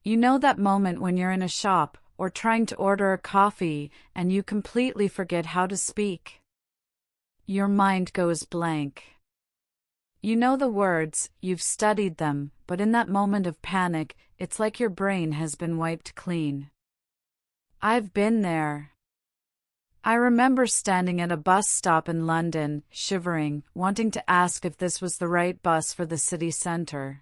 You know that moment when you're in a shop or trying to order a coffee and you completely forget how to speak? Your mind goes blank. You know the words, you've studied them, but in that moment of panic, it's like your brain has been wiped clean. I've been there. I remember standing at a bus stop in London, shivering, wanting to ask if this was the right bus for the city centre.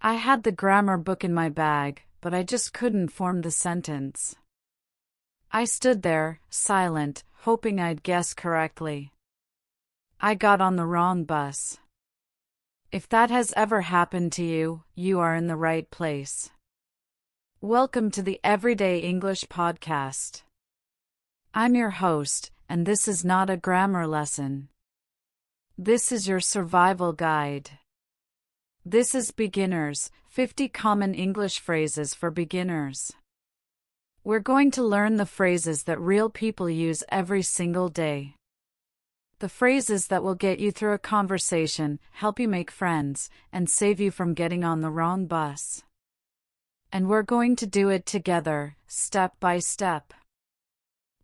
I had the grammar book in my bag, but I just couldn't form the sentence. I stood there, silent, hoping I'd guess correctly. I got on the wrong bus. If that has ever happened to you, you are in the right place. Welcome to the Everyday English Podcast. I'm your host, and this is not a grammar lesson. This is your survival guide. This is Beginners, 50 Common English Phrases for Beginners. We're going to learn the phrases that real people use every single day. The phrases that will get you through a conversation, help you make friends, and save you from getting on the wrong bus. And we're going to do it together, step by step.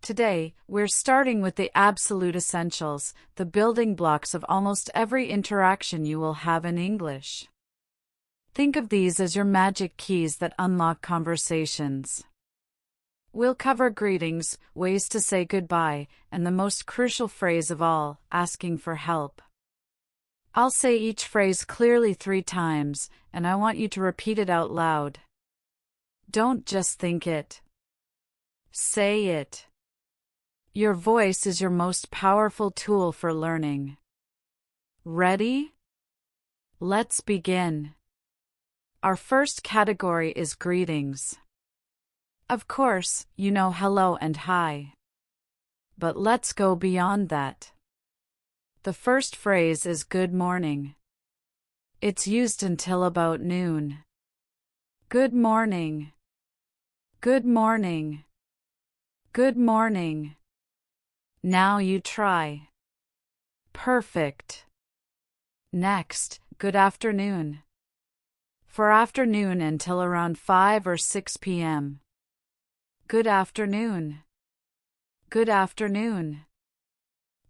Today, we're starting with the absolute essentials, the building blocks of almost every interaction you will have in English. Think of these as your magic keys that unlock conversations. We'll cover greetings, ways to say goodbye, and the most crucial phrase of all, asking for help. I'll say each phrase clearly 3 times, and I want you to repeat it out loud. Don't just think it. Say it. Your voice is your most powerful tool for learning. Ready? Let's begin. Our first category is greetings. Of course, you know hello and hi. But let's go beyond that. The first phrase is good morning. It's used until about noon. Good morning. Good morning. Good morning. Now you try. Perfect. Next, good afternoon. For afternoon until around 5 or 6 p.m. Good afternoon. Good afternoon.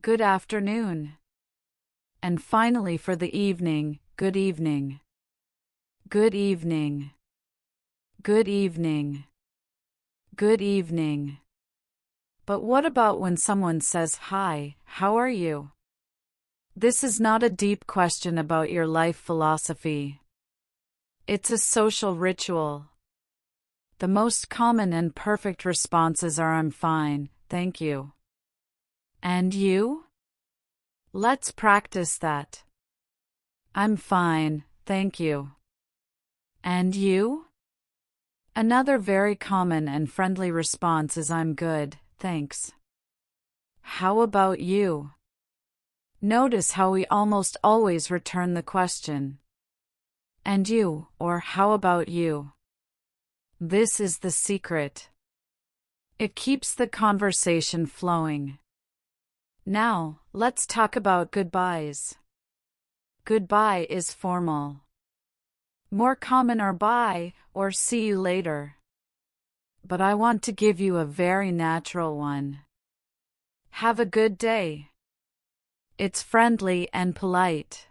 Good afternoon. And finally for the evening, good evening. Good evening. Good evening. Good evening. But what about when someone says, "Hi, how are you?" This is not a deep question about your life philosophy. It's a social ritual. The most common and perfect responses are "I'm fine, thank you." And you? Let's practice that. I'm fine, thank you. And you? Another very common and friendly response is "I'm good, thanks." How about you? Notice how we almost always return the question. And you, or how about you? This is the secret. It keeps the conversation flowing. Now, let's talk about goodbyes. Goodbye is formal. More common are bye or see you later. But I want to give you a very natural one. Have a good day. It's friendly and polite.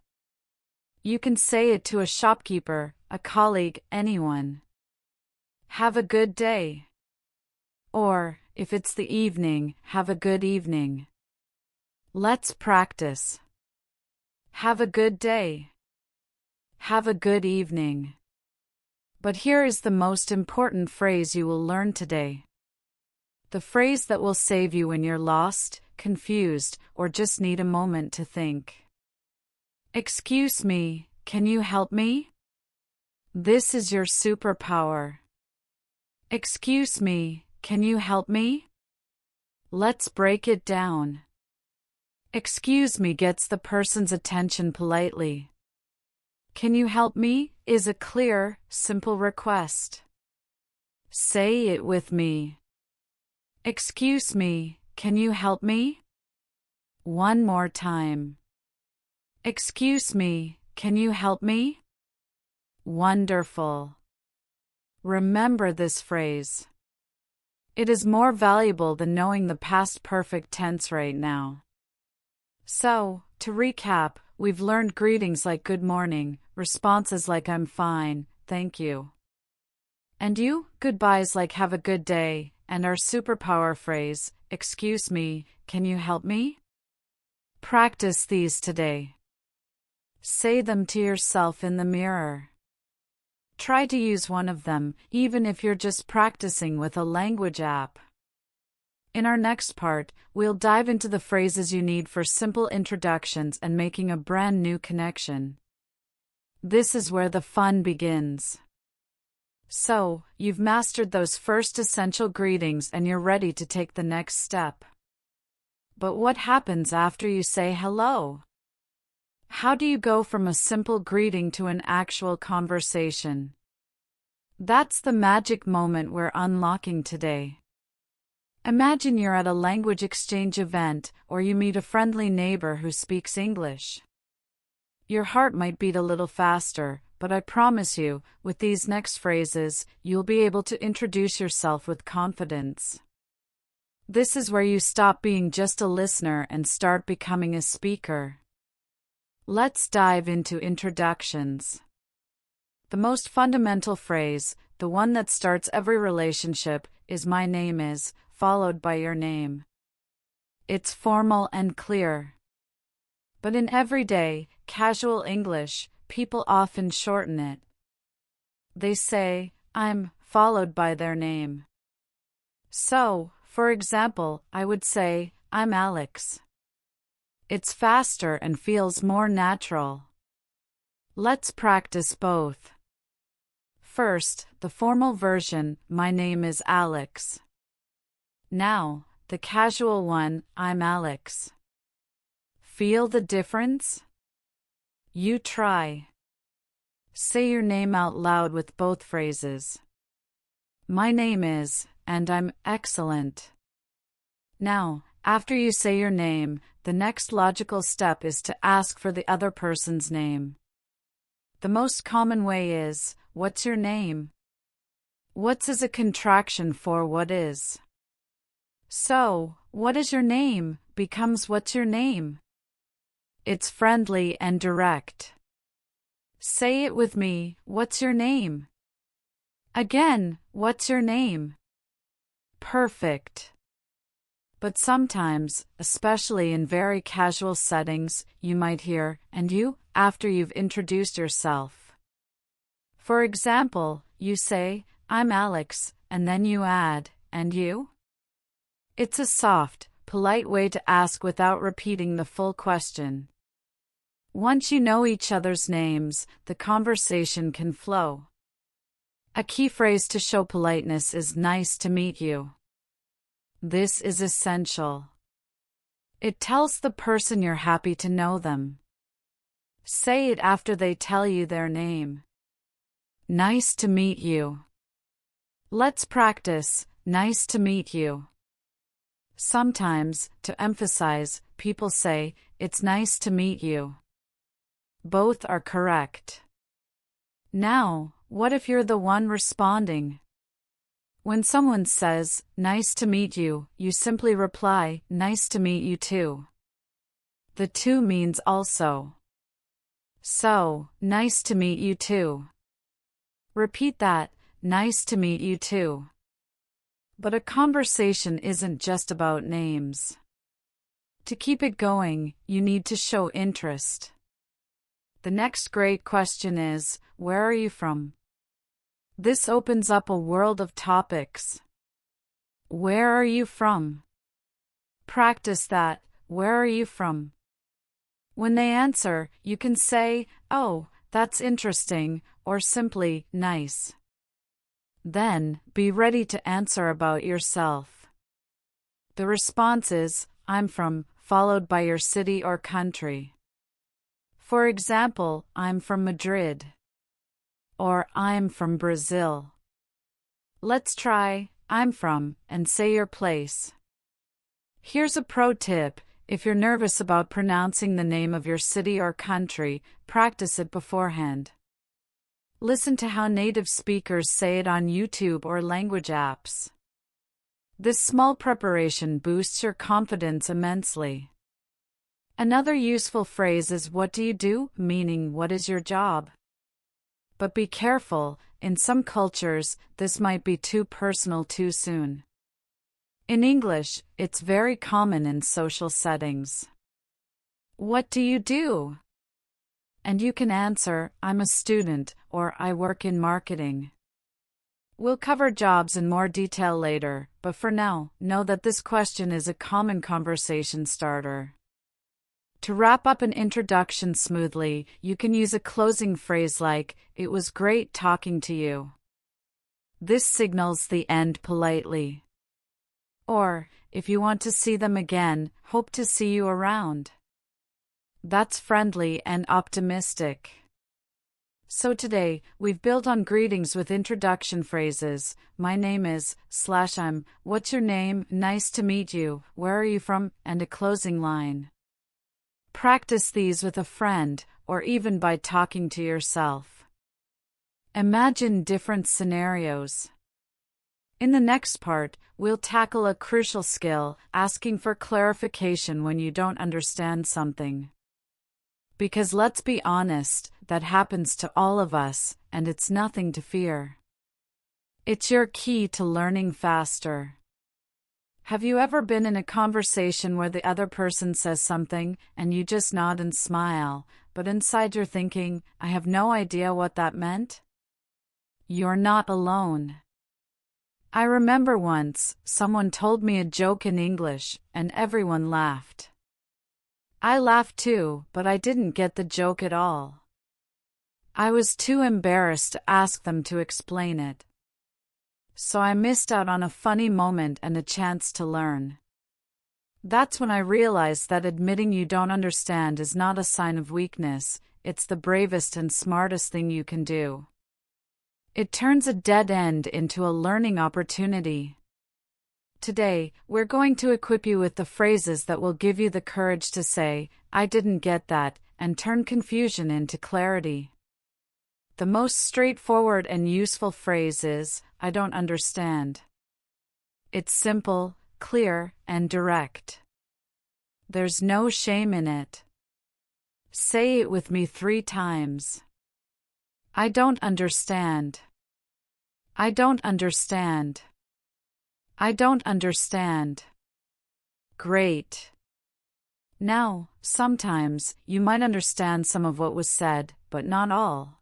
You can say it to a shopkeeper, a colleague, anyone. Have a good day. Or, if it's the evening, have a good evening. Let's practice. Have a good day. Have a good evening. But here is the most important phrase you will learn today. The phrase that will save you when you're lost, confused, or just need a moment to think. Excuse me, can you help me? This is your superpower. Excuse me, can you help me? Let's break it down. Excuse me gets the person's attention politely. Can you help me is a clear, simple request. Say it with me. Excuse me, can you help me? One more time. Excuse me, can you help me? Wonderful. Remember this phrase. It is more valuable than knowing the past perfect tense right now. So, to recap, we've learned greetings like good morning, responses like I'm fine, thank you. And you, goodbyes like have a good day, and our superpower phrase, excuse me, can you help me? Practice these today. Say them to yourself in the mirror. Try to use one of them, even if you're just practicing with a language app. In our next part, we'll dive into the phrases you need for simple introductions and making a brand new connection. This is where the fun begins. So, you've mastered those first essential greetings and you're ready to take the next step. But what happens after you say hello? How do you go from a simple greeting to an actual conversation? That's the magic moment we're unlocking today. Imagine you're at a language exchange event, or you meet a friendly neighbor who speaks English. Your heart might beat a little faster, but I promise you, with these next phrases, you'll be able to introduce yourself with confidence. This is where you stop being just a listener and start becoming a speaker. Let's dive into introductions. The most fundamental phrase, the one that starts every relationship, is "my name is," followed by your name. It's formal and clear. But in everyday, casual English, people often shorten it. They say, "I'm," followed by their name. So, for example, I would say, "I'm Alex." It's faster and feels more natural. Let's practice both. First, the formal version, "My name is Alex." Now, the casual one, "I'm Alex." Feel the difference? You try. Say your name out loud with both phrases. My name is, and I'm excellent. Now, after you say your name, the next logical step is to ask for the other person's name. The most common way is, "What's your name?" What's is a contraction for what is. So, "What is your name?" becomes "What's your name?" It's friendly and direct. Say it with me, "What's your name?" Again, "What's your name?" Perfect. But sometimes, especially in very casual settings, you might hear, "And you?" after you've introduced yourself. For example, you say, "I'm Alex," and then you add, "And you?" It's a soft, polite way to ask without repeating the full question. Once you know each other's names, the conversation can flow. A key phrase to show politeness is "Nice to meet you." This is essential. It tells the person you're happy to know them. Say it after they tell you their name. Nice to meet you. Let's practice, "Nice to meet you." Sometimes, to emphasize, people say, "It's nice to meet you." Both are correct. Now, what if you're the one responding? When someone says, "Nice to meet you," you simply reply, "Nice to meet you too." The "to" means also. So, "Nice to meet you too." Repeat that, "Nice to meet you too." But a conversation isn't just about names. To keep it going, you need to show interest. The next great question is, where are you from? This opens up a world of topics. Where are you from? Practice that, "Where are you from?" When they answer, you can say, "Oh, that's interesting," or simply, "Nice." Then, be ready to answer about yourself. The response is, "I'm from," followed by your city or country. For example, "I'm from Madrid." Or, "I'm from Brazil." Let's try, "I'm from," and say your place. Here's a pro tip. If you're nervous about pronouncing the name of your city or country, practice it beforehand. Listen to how native speakers say it on YouTube or language apps. This small preparation boosts your confidence immensely. Another useful phrase is "what do you do?" meaning what is your job? But be careful, in some cultures, this might be too personal too soon. In English, it's very common in social settings. What do you do? And you can answer, I'm a student, or I work in marketing. We'll cover jobs in more detail later, but for now, know that this question is a common conversation starter. To wrap up an introduction smoothly, you can use a closing phrase like, "It was great talking to you." This signals the end politely. Or, if you want to see them again, "Hope to see you around." That's friendly and optimistic. So today, we've built on greetings with introduction phrases. My name is, /I'm, what's your name, nice to meet you, where are you from, and a closing line. Practice these with a friend, or even by talking to yourself. Imagine different scenarios. In the next part, we'll tackle a crucial skill, asking for clarification when you don't understand something. Because let's be honest, that happens to all of us, and it's nothing to fear. It's your key to learning faster. Have you ever been in a conversation where the other person says something, and you just nod and smile, but inside you're thinking, I have no idea what that meant? You're not alone. I remember once, someone told me a joke in English, and everyone laughed. I laughed too, but I didn't get the joke at all. I was too embarrassed to ask them to explain it. So I missed out on a funny moment and a chance to learn. That's when I realized that admitting you don't understand is not a sign of weakness, it's the bravest and smartest thing you can do. It turns a dead end into a learning opportunity. Today, we're going to equip you with the phrases that will give you the courage to say, I didn't get that, and turn confusion into clarity. The most straightforward and useful phrase is, I don't understand. It's simple, clear, and direct. There's no shame in it. Say it with me 3 times. I don't understand. I don't understand. I don't understand. Great. Now, sometimes, you might understand some of what was said, but not all.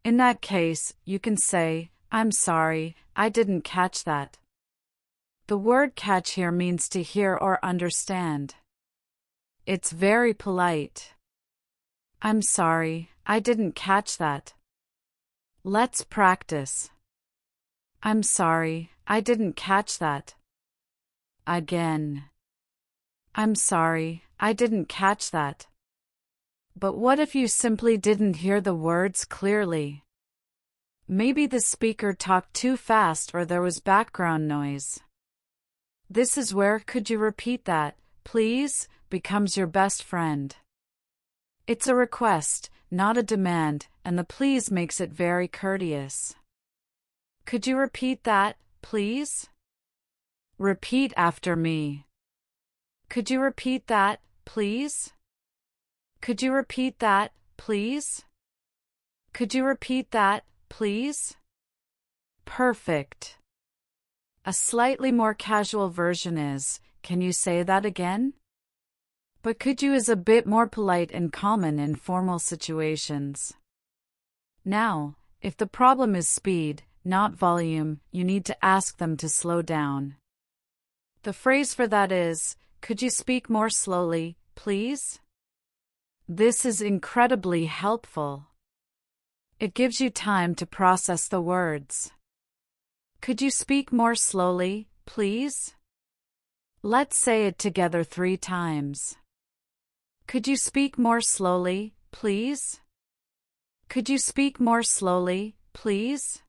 In that case, you can say, I'm sorry, I didn't catch that. The word catch here means to hear or understand. It's very polite. I'm sorry, I didn't catch that. Let's practice. I'm sorry, I didn't catch that. Again. I'm sorry, I didn't catch that. But what if you simply didn't hear the words clearly? Maybe the speaker talked too fast or there was background noise. This is where "could you repeat that, please?" becomes your best friend. It's a request, not a demand, and the please makes it very courteous. Could you repeat that, please? Repeat after me. Could you repeat that, please? Could you repeat that, please? Could you repeat that, please? Perfect. A slightly more casual version is, can you say that again? But could you is a bit more polite and common in formal situations. Now, if the problem is speed, not volume, you need to ask them to slow down. The phrase for that is, could you speak more slowly, please? This is incredibly helpful. It gives you time to process the words. Could you speak more slowly, please? Let's say it together 3 times. Could you speak more slowly, please? Could you speak more slowly, please?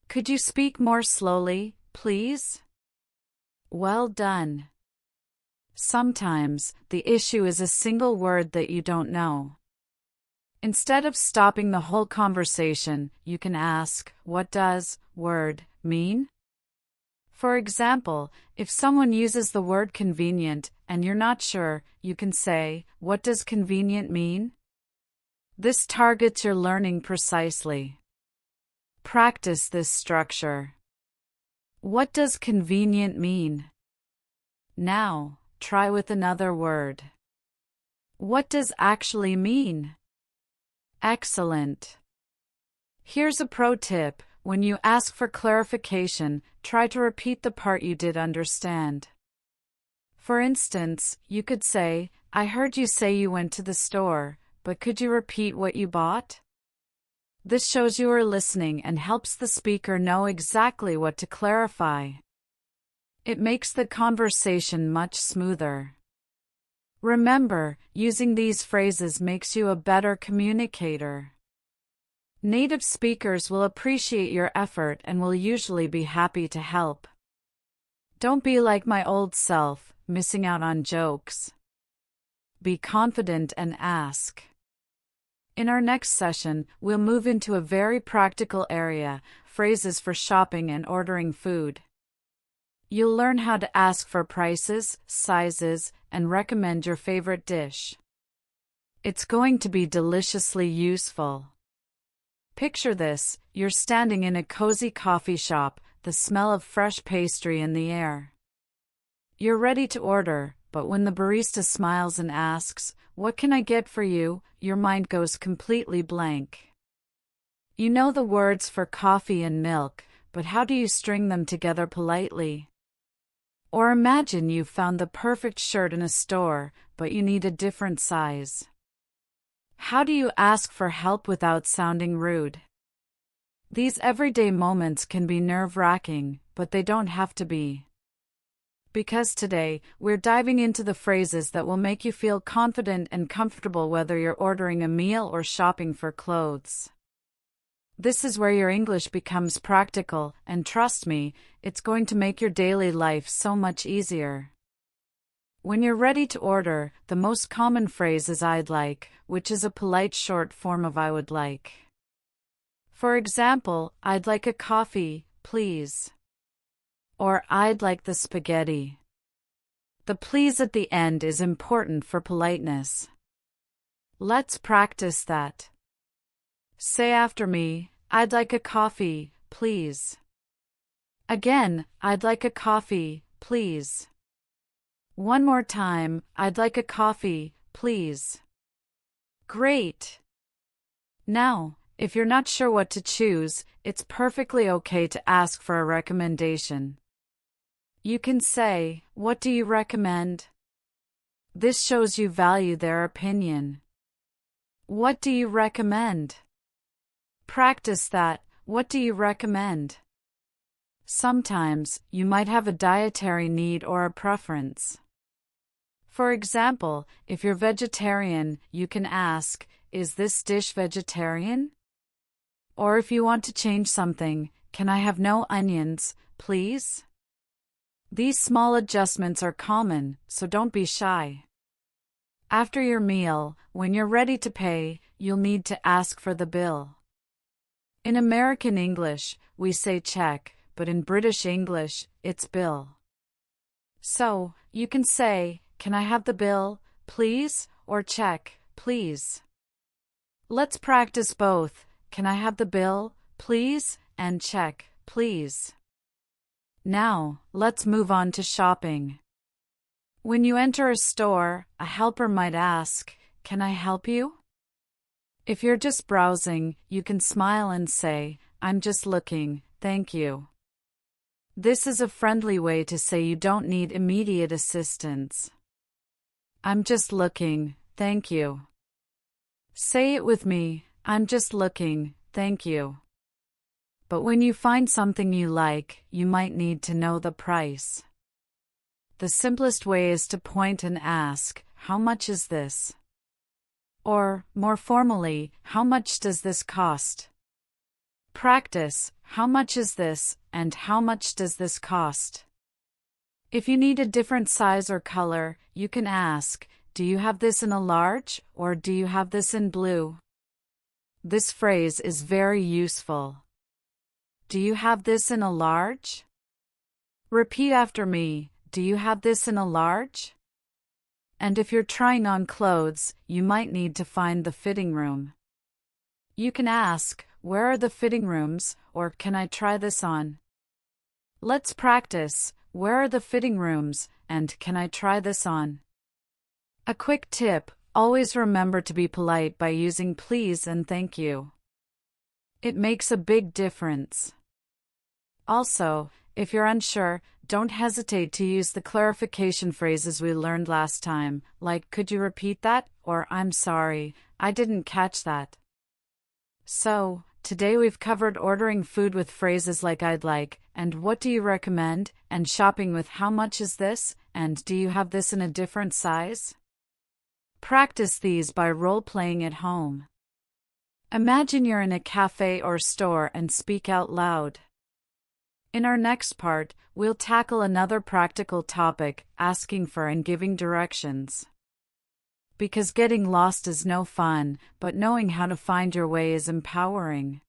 Could you speak more slowly, please? Well done. Sometimes, the issue is a single word that you don't know. Instead of stopping the whole conversation, you can ask, what does word mean? For example, if someone uses the word convenient and you're not sure, you can say, what does convenient mean? This targets your learning precisely. Practice this structure. What does convenient mean? Now, try with another word. What does actually mean? Excellent. Here's a pro tip. When you ask for clarification, try to repeat the part you did understand. For instance, you could say, I heard you say you went to the store, but could you repeat what you bought? This shows you are listening and helps the speaker know exactly what to clarify. It makes the conversation much smoother. Remember, using these phrases makes you a better communicator. Native speakers will appreciate your effort and will usually be happy to help. Don't be like my old self, missing out on jokes. Be confident and ask. In our next session, we'll move into a very practical area, phrases for shopping and ordering food. You'll learn how to ask for prices, sizes, and recommend your favorite dish. It's going to be deliciously useful. Picture this, you're standing in a cozy coffee shop, the smell of fresh pastry in the air. You're ready to order, but when the barista smiles and asks, what can I get for you? Your mind goes completely blank. You know the words for coffee and milk, but how do you string them together politely? Or imagine you found the perfect shirt in a store, but you need a different size. How do you ask for help without sounding rude? These everyday moments can be nerve-wracking, but they don't have to be. Because today, we're diving into the phrases that will make you feel confident and comfortable whether you're ordering a meal or shopping for clothes. This is where your English becomes practical, and trust me, it's going to make your daily life so much easier. When you're ready to order, the most common phrase is I'd like, which is a polite short form of I would like. For example, I'd like a coffee, please. Or I'd like the spaghetti. The please at the end is important for politeness. Let's practice that. Say after me, I'd like a coffee, please. Again, I'd like a coffee, please. One more time, I'd like a coffee, please. Great. Now, if you're not sure what to choose, it's perfectly okay to ask for a recommendation. You can say, what do you recommend? This shows you value their opinion. What do you recommend? Practice that, what do you recommend? Sometimes, you might have a dietary need or a preference. For example, if you're vegetarian, you can ask, is this dish vegetarian? Or if you want to change something, can I have no onions, please? These small adjustments are common, so don't be shy. After your meal, when you're ready to pay, you'll need to ask for the bill. In American English, we say check, but in British English, it's bill. So, you can say, can I have the bill, please, or check, please. Let's practice both, can I have the bill, please, and check, please. Now, let's move on to shopping. When you enter a store, a helper might ask, can I help you? If you're just browsing, you can smile and say, I'm just looking, thank you. This is a friendly way to say you don't need immediate assistance. I'm just looking, thank you. Say it with me, I'm just looking, thank you. But when you find something you like, you might need to know the price. The simplest way is to point and ask, how much is this? Or, more formally, how much does this cost? Practice, how much is this, and how much does this cost? If you need a different size or color, you can ask, do you have this in a large, or do you have this in blue? This phrase is very useful. Do you have this in a large? Repeat after me. Do you have this in a large? And if you're trying on clothes, you might need to find the fitting room. You can ask, where are the fitting rooms, or can I try this on? Let's practice. Where are the fitting rooms, and can I try this on? A quick tip, always remember to be polite by using please and thank you. It makes a big difference. Also, if you're unsure, don't hesitate to use the clarification phrases we learned last time, like could you repeat that, or I'm sorry, I didn't catch that. So, today we've covered ordering food with phrases like I'd like, and what do you recommend, and shopping with how much is this, and do you have this in a different size? Practice these by role-playing at home. Imagine you're in a cafe or store and speak out loud. In our next part, we'll tackle another practical topic, asking for and giving directions. Because getting lost is no fun, but knowing how to find your way is empowering.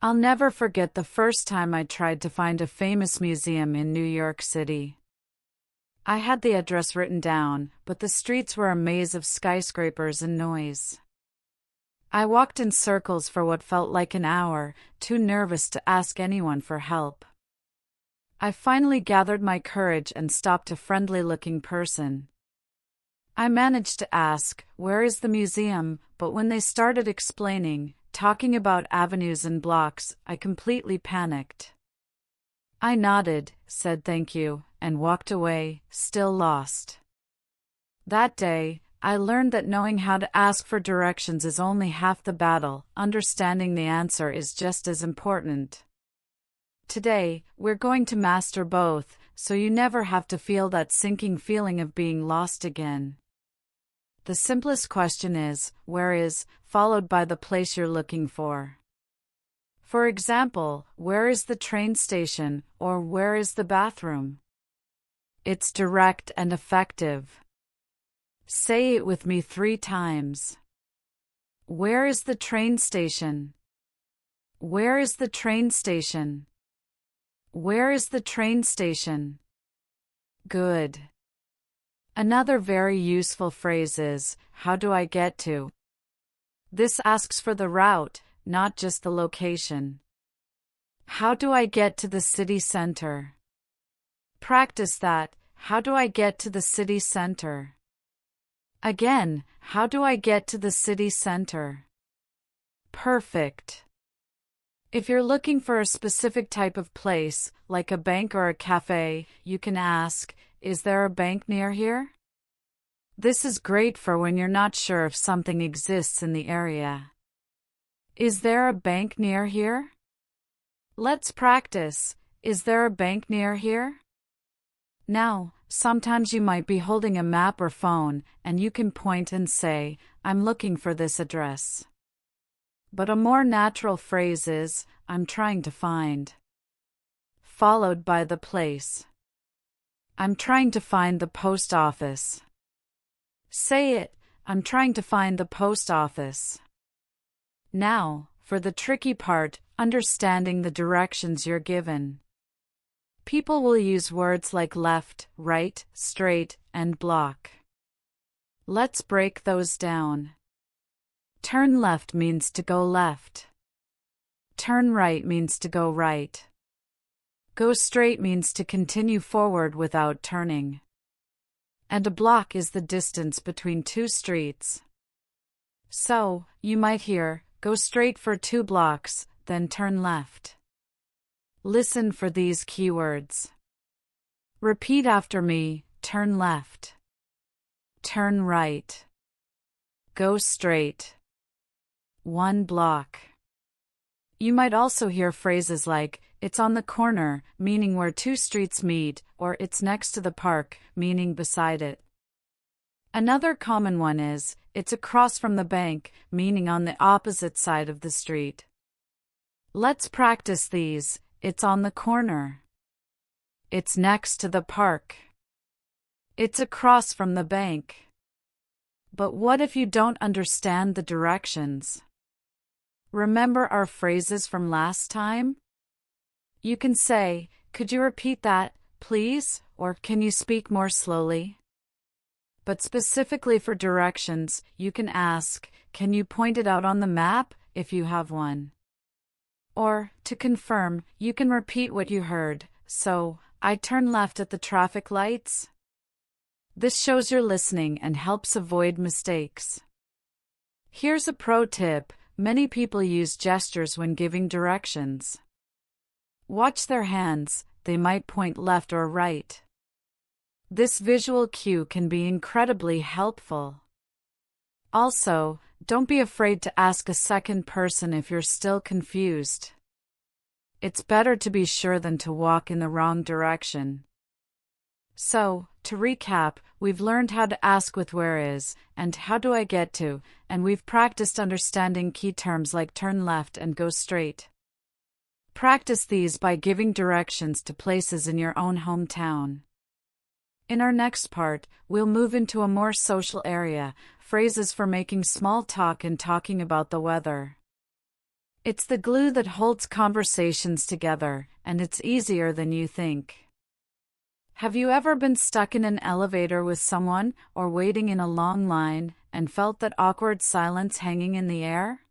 I'll never forget the first time I tried to find a famous museum in New York City. I had the address written down, but the streets were a maze of skyscrapers and noise. I walked in circles for what felt like an hour, too nervous to ask anyone for help. I finally gathered my courage and stopped a friendly-looking person. I managed to ask, where is the museum, but when they started explaining, talking about avenues and blocks, I completely panicked. I nodded, said thank you, and walked away, still lost. That day, I learned that knowing how to ask for directions is only half the battle, understanding the answer is just as important. Today, we're going to master both, so you never have to feel that sinking feeling of being lost again. The simplest question is, where is, followed by the place you're looking for. For example, where is the train station, or where is the bathroom? It's direct and effective. Say it with me 3 times. Where is the train station? Where is the train station? Where is the train station? Good. Another very useful phrase is, how do I get to? This asks for the route, not just the location. How do I get to the city center? Practice that. How do I get to the city center? Again, how do I get to the city center? Perfect. If you're looking for a specific type of place, like a bank or a cafe, you can ask, is there a bank near here? This is great for when you're not sure if something exists in the area. Is there a bank near here? Let's practice. Is there a bank near here? Now, sometimes you might be holding a map or phone, and you can point and say, I'm looking for this address. But a more natural phrase is, I'm trying to find. Followed by the place. I'm trying to find the post office. Say it, I'm trying to find the post office. Now, for the tricky part, understanding the directions you're given. People will use words like left, right, straight, and block. Let's break those down. Turn left means to go left. Turn right means to go right. Go straight means to continue forward without turning. And a block is the distance between 2 streets. So, you might hear, go straight for 2 blocks, then turn left. Listen for these keywords. Repeat after me, turn left. Turn right. Go straight. 1 block. You might also hear phrases like, it's on the corner, meaning where 2 streets meet, or it's next to the park, meaning beside it. Another common one is, it's across from the bank, meaning on the opposite side of the street. Let's practice these. It's on the corner. It's next to the park. It's across from the bank. But what if you don't understand the directions? Remember our phrases from last time? You can say, "Could you repeat that, please?" or "Can you speak more slowly?" But specifically for directions, you can ask, "Can you point it out on the map, if you have one?" Or, to confirm, you can repeat what you heard. So, "I turn left at the traffic lights." This shows you're listening and helps avoid mistakes. Here's a pro tip: many people use gestures when giving directions. Watch their hands, they might point left or right. This visual cue can be incredibly helpful. Also, don't be afraid to ask a second person if you're still confused. It's better to be sure than to walk in the wrong direction. So, to recap, we've learned how to ask with "where is" and "how do I get to," and we've practiced understanding key terms like "turn left" and "go straight." Practice these by giving directions to places in your own hometown. In our next part, we'll move into a more social area, phrases for making small talk and talking about the weather. It's the glue that holds conversations together, and it's easier than you think. Have you ever been stuck in an elevator with someone or waiting in a long line and felt that awkward silence hanging in the air?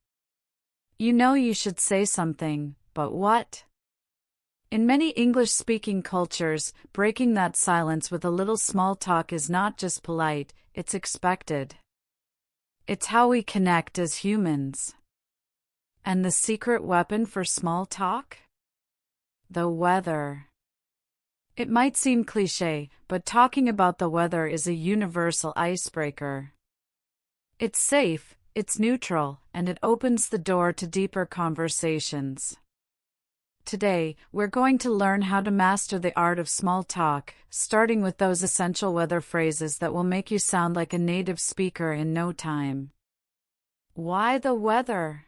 You know you should say something, but what? In many English-speaking cultures, breaking that silence with a little small talk is not just polite, it's expected. It's how we connect as humans. And the secret weapon for small talk? The weather. It might seem cliché, but talking about the weather is a universal icebreaker. It's safe, it's neutral, and it opens the door to deeper conversations. Today, we're going to learn how to master the art of small talk, starting with those essential weather phrases that will make you sound like a native speaker in no time. Why the weather?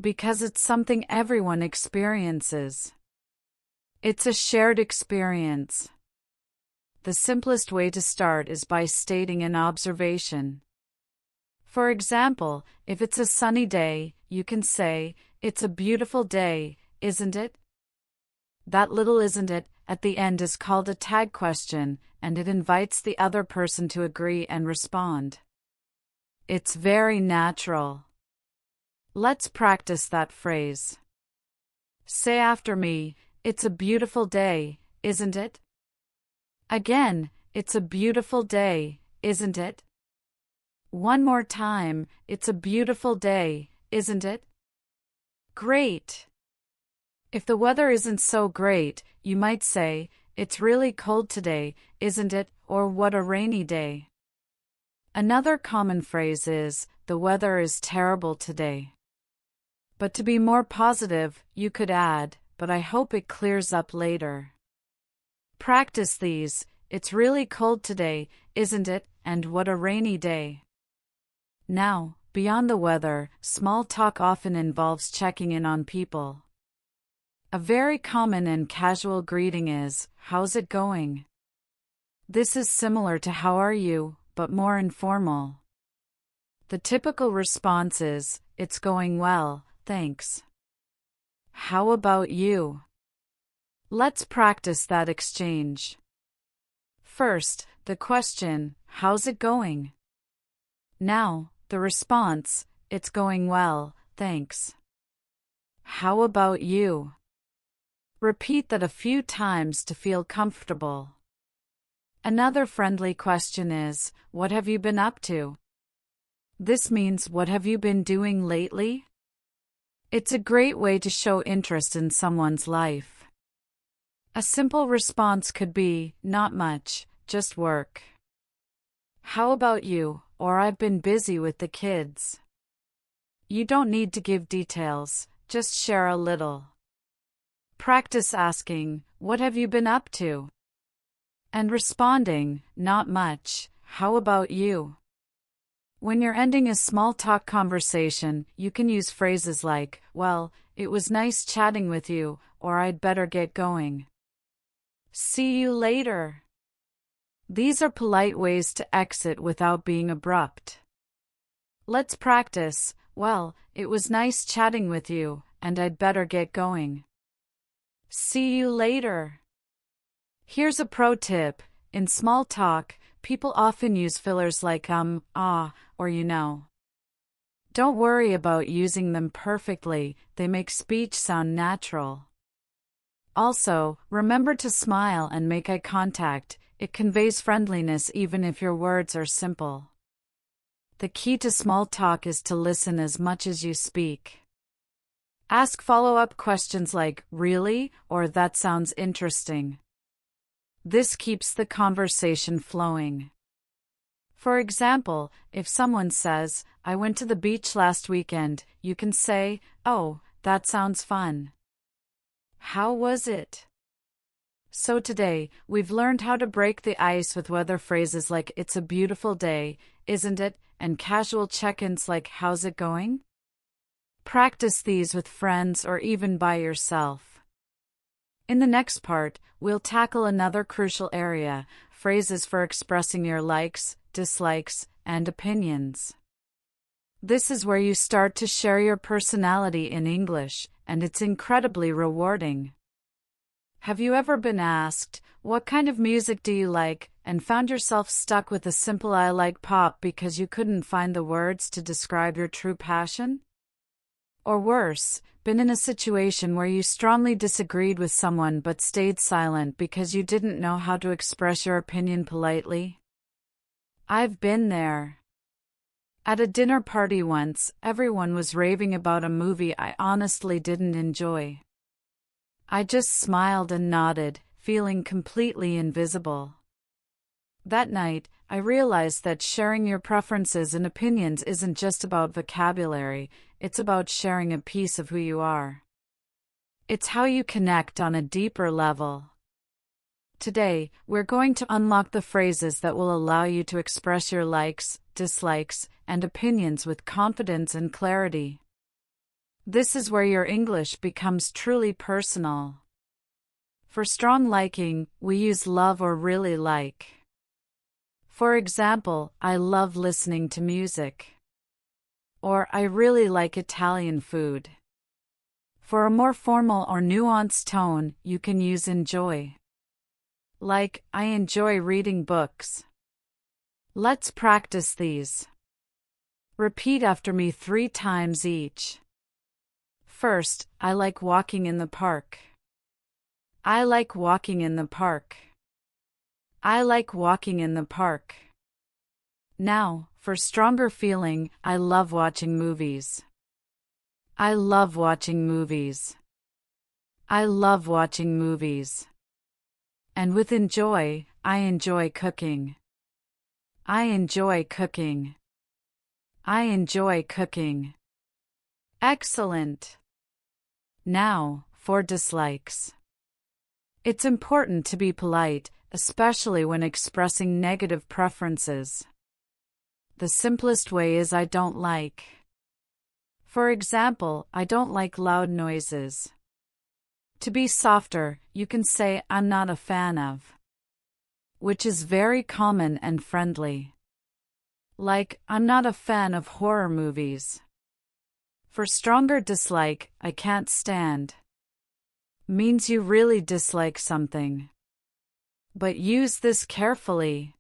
Because it's something everyone experiences. It's a shared experience. The simplest way to start is by stating an observation. For example, if it's a sunny day, you can say, "It's a beautiful day, isn't it?" That little "isn't it" at the end is called a tag question, and it invites the other person to agree and respond. It's very natural. Let's practice that phrase. Say after me, "It's a beautiful day, isn't it?" Again, "It's a beautiful day, isn't it?" One more time, "It's a beautiful day, isn't it?" Great! If the weather isn't so great, you might say, "It's really cold today, isn't it?" or "What a rainy day." Another common phrase is, "The weather is terrible today." But to be more positive, you could add, "But I hope it clears up later." Practice these: "It's really cold today, isn't it?" and "What a rainy day." Now, beyond the weather, small talk often involves checking in on people. A very common and casual greeting is, "How's it going?" This is similar to "How are you?" but more informal. The typical response is, "It's going well, thanks." How about you? Let's practice that exchange. First, the question, "How's it going?" Now, the response, "It's going well, thanks." How about you? Repeat that a few times to feel comfortable. Another friendly question is, "What have you been up to?" This means, "What have you been doing lately?" It's a great way to show interest in someone's life. A simple response could be, "Not much, just work." How about you? Or "I've been busy with the kids." You don't need to give details, just share a little. Practice asking, "What have you been up to?" and responding, "Not much, how about you?" When you're ending a small talk conversation, you can use phrases like, "Well, it was nice chatting with you," or "I'd better get going." "See you later." These are polite ways to exit without being abrupt. Let's practice. Well, it was nice chatting with you, and I'd better get going. See you later. Here's a pro tip. In small talk, people often use fillers like ah, or you know. Don't worry about using them perfectly, they make speech sound natural. Also, remember to smile and make eye contact, it conveys friendliness even if your words are simple. The key to small talk is to listen as much as you speak. Ask follow-up questions like, really, or that sounds interesting. This keeps the conversation flowing. For example, if someone says, I went to the beach last weekend, you can say, oh, that sounds fun. How was it? So today, we've learned how to break the ice with weather phrases like it's a beautiful day, isn't it, and casual check-ins like how's it going? Practice these with friends or even by yourself. In the next part, we'll tackle another crucial area, phrases for expressing your likes, dislikes, and opinions. This is where you start to share your personality in English, and it's incredibly rewarding. Have you ever been asked, what kind of music do you like, and found yourself stuck with a simple I like pop because you couldn't find the words to describe your true passion? Or worse, been in a situation where you strongly disagreed with someone but stayed silent because you didn't know how to express your opinion politely? I've been there. At a dinner party once, everyone was raving about a movie I honestly didn't enjoy. I just smiled and nodded, feeling completely invisible. That night, I realized that sharing your preferences and opinions isn't just about vocabulary, it's about sharing a piece of who you are. It's how you connect on a deeper level. Today, we're going to unlock the phrases that will allow you to express your likes, dislikes, and opinions with confidence and clarity. This is where your English becomes truly personal. For strong liking, we use love or really like. For example, I love listening to music. Or I really like Italian food. For a more formal or nuanced tone, you can use enjoy. Like, I enjoy reading books. Let's practice these. Repeat after me 3 times each. First, I like walking in the park. I like walking in the park. I like walking in the park. Now, for stronger feeling, I love watching movies. I love watching movies. I love watching movies. And with enjoy, I enjoy cooking. I enjoy cooking. I enjoy cooking. Excellent. Now, for dislikes. It's important to be polite, especially when expressing negative preferences. The simplest way is I don't like. For example, I don't like loud noises. To be softer, you can say I'm not a fan of, which is very common and friendly. Like, I'm not a fan of horror movies. For stronger dislike, I can't stand. Means you really dislike something. But use this carefully.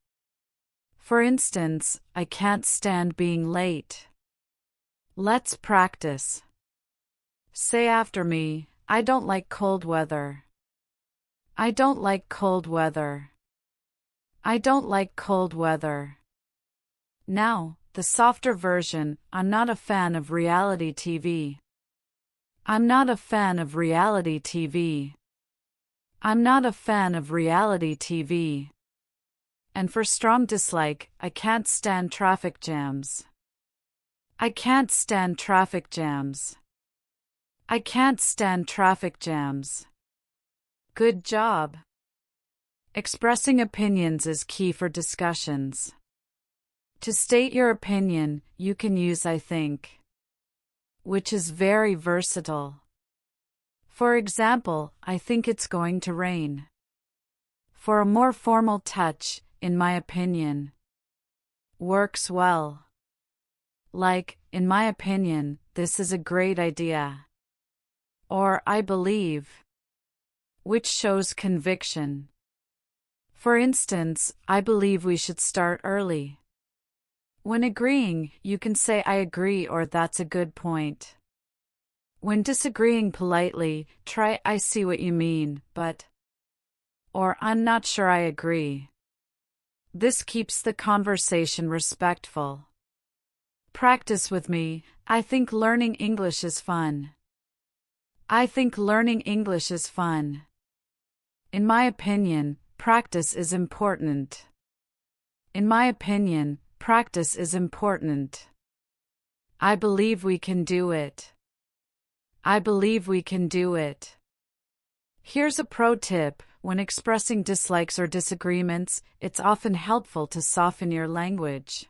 For instance, I can't stand being late. Let's practice. Say after me, I don't like cold weather. I don't like cold weather. I don't like cold weather. Now, the softer version, I'm not a fan of reality TV. I'm not a fan of reality TV. I'm not a fan of reality TV. And for strong dislike, I can't stand traffic jams. I can't stand traffic jams. I can't stand traffic jams. Good job. Expressing opinions is key for discussions. To state your opinion, you can use I think, which is very versatile. For example, I think it's going to rain. For a more formal touch, in my opinion, works well. Like, in my opinion, this is a great idea. Or I believe, which shows conviction. For instance, I believe we should start early. When agreeing, you can say I agree or that's a good point. When disagreeing politely, try I see what you mean, but, or I'm not sure I agree. This keeps the conversation respectful. Practice with me. I think learning English is fun. I think learning English is fun. In my opinion, practice is important. In my opinion, practice is important. I believe we can do it. I believe we can do it. Here's a pro tip. When expressing dislikes or disagreements, it's often helpful to soften your language.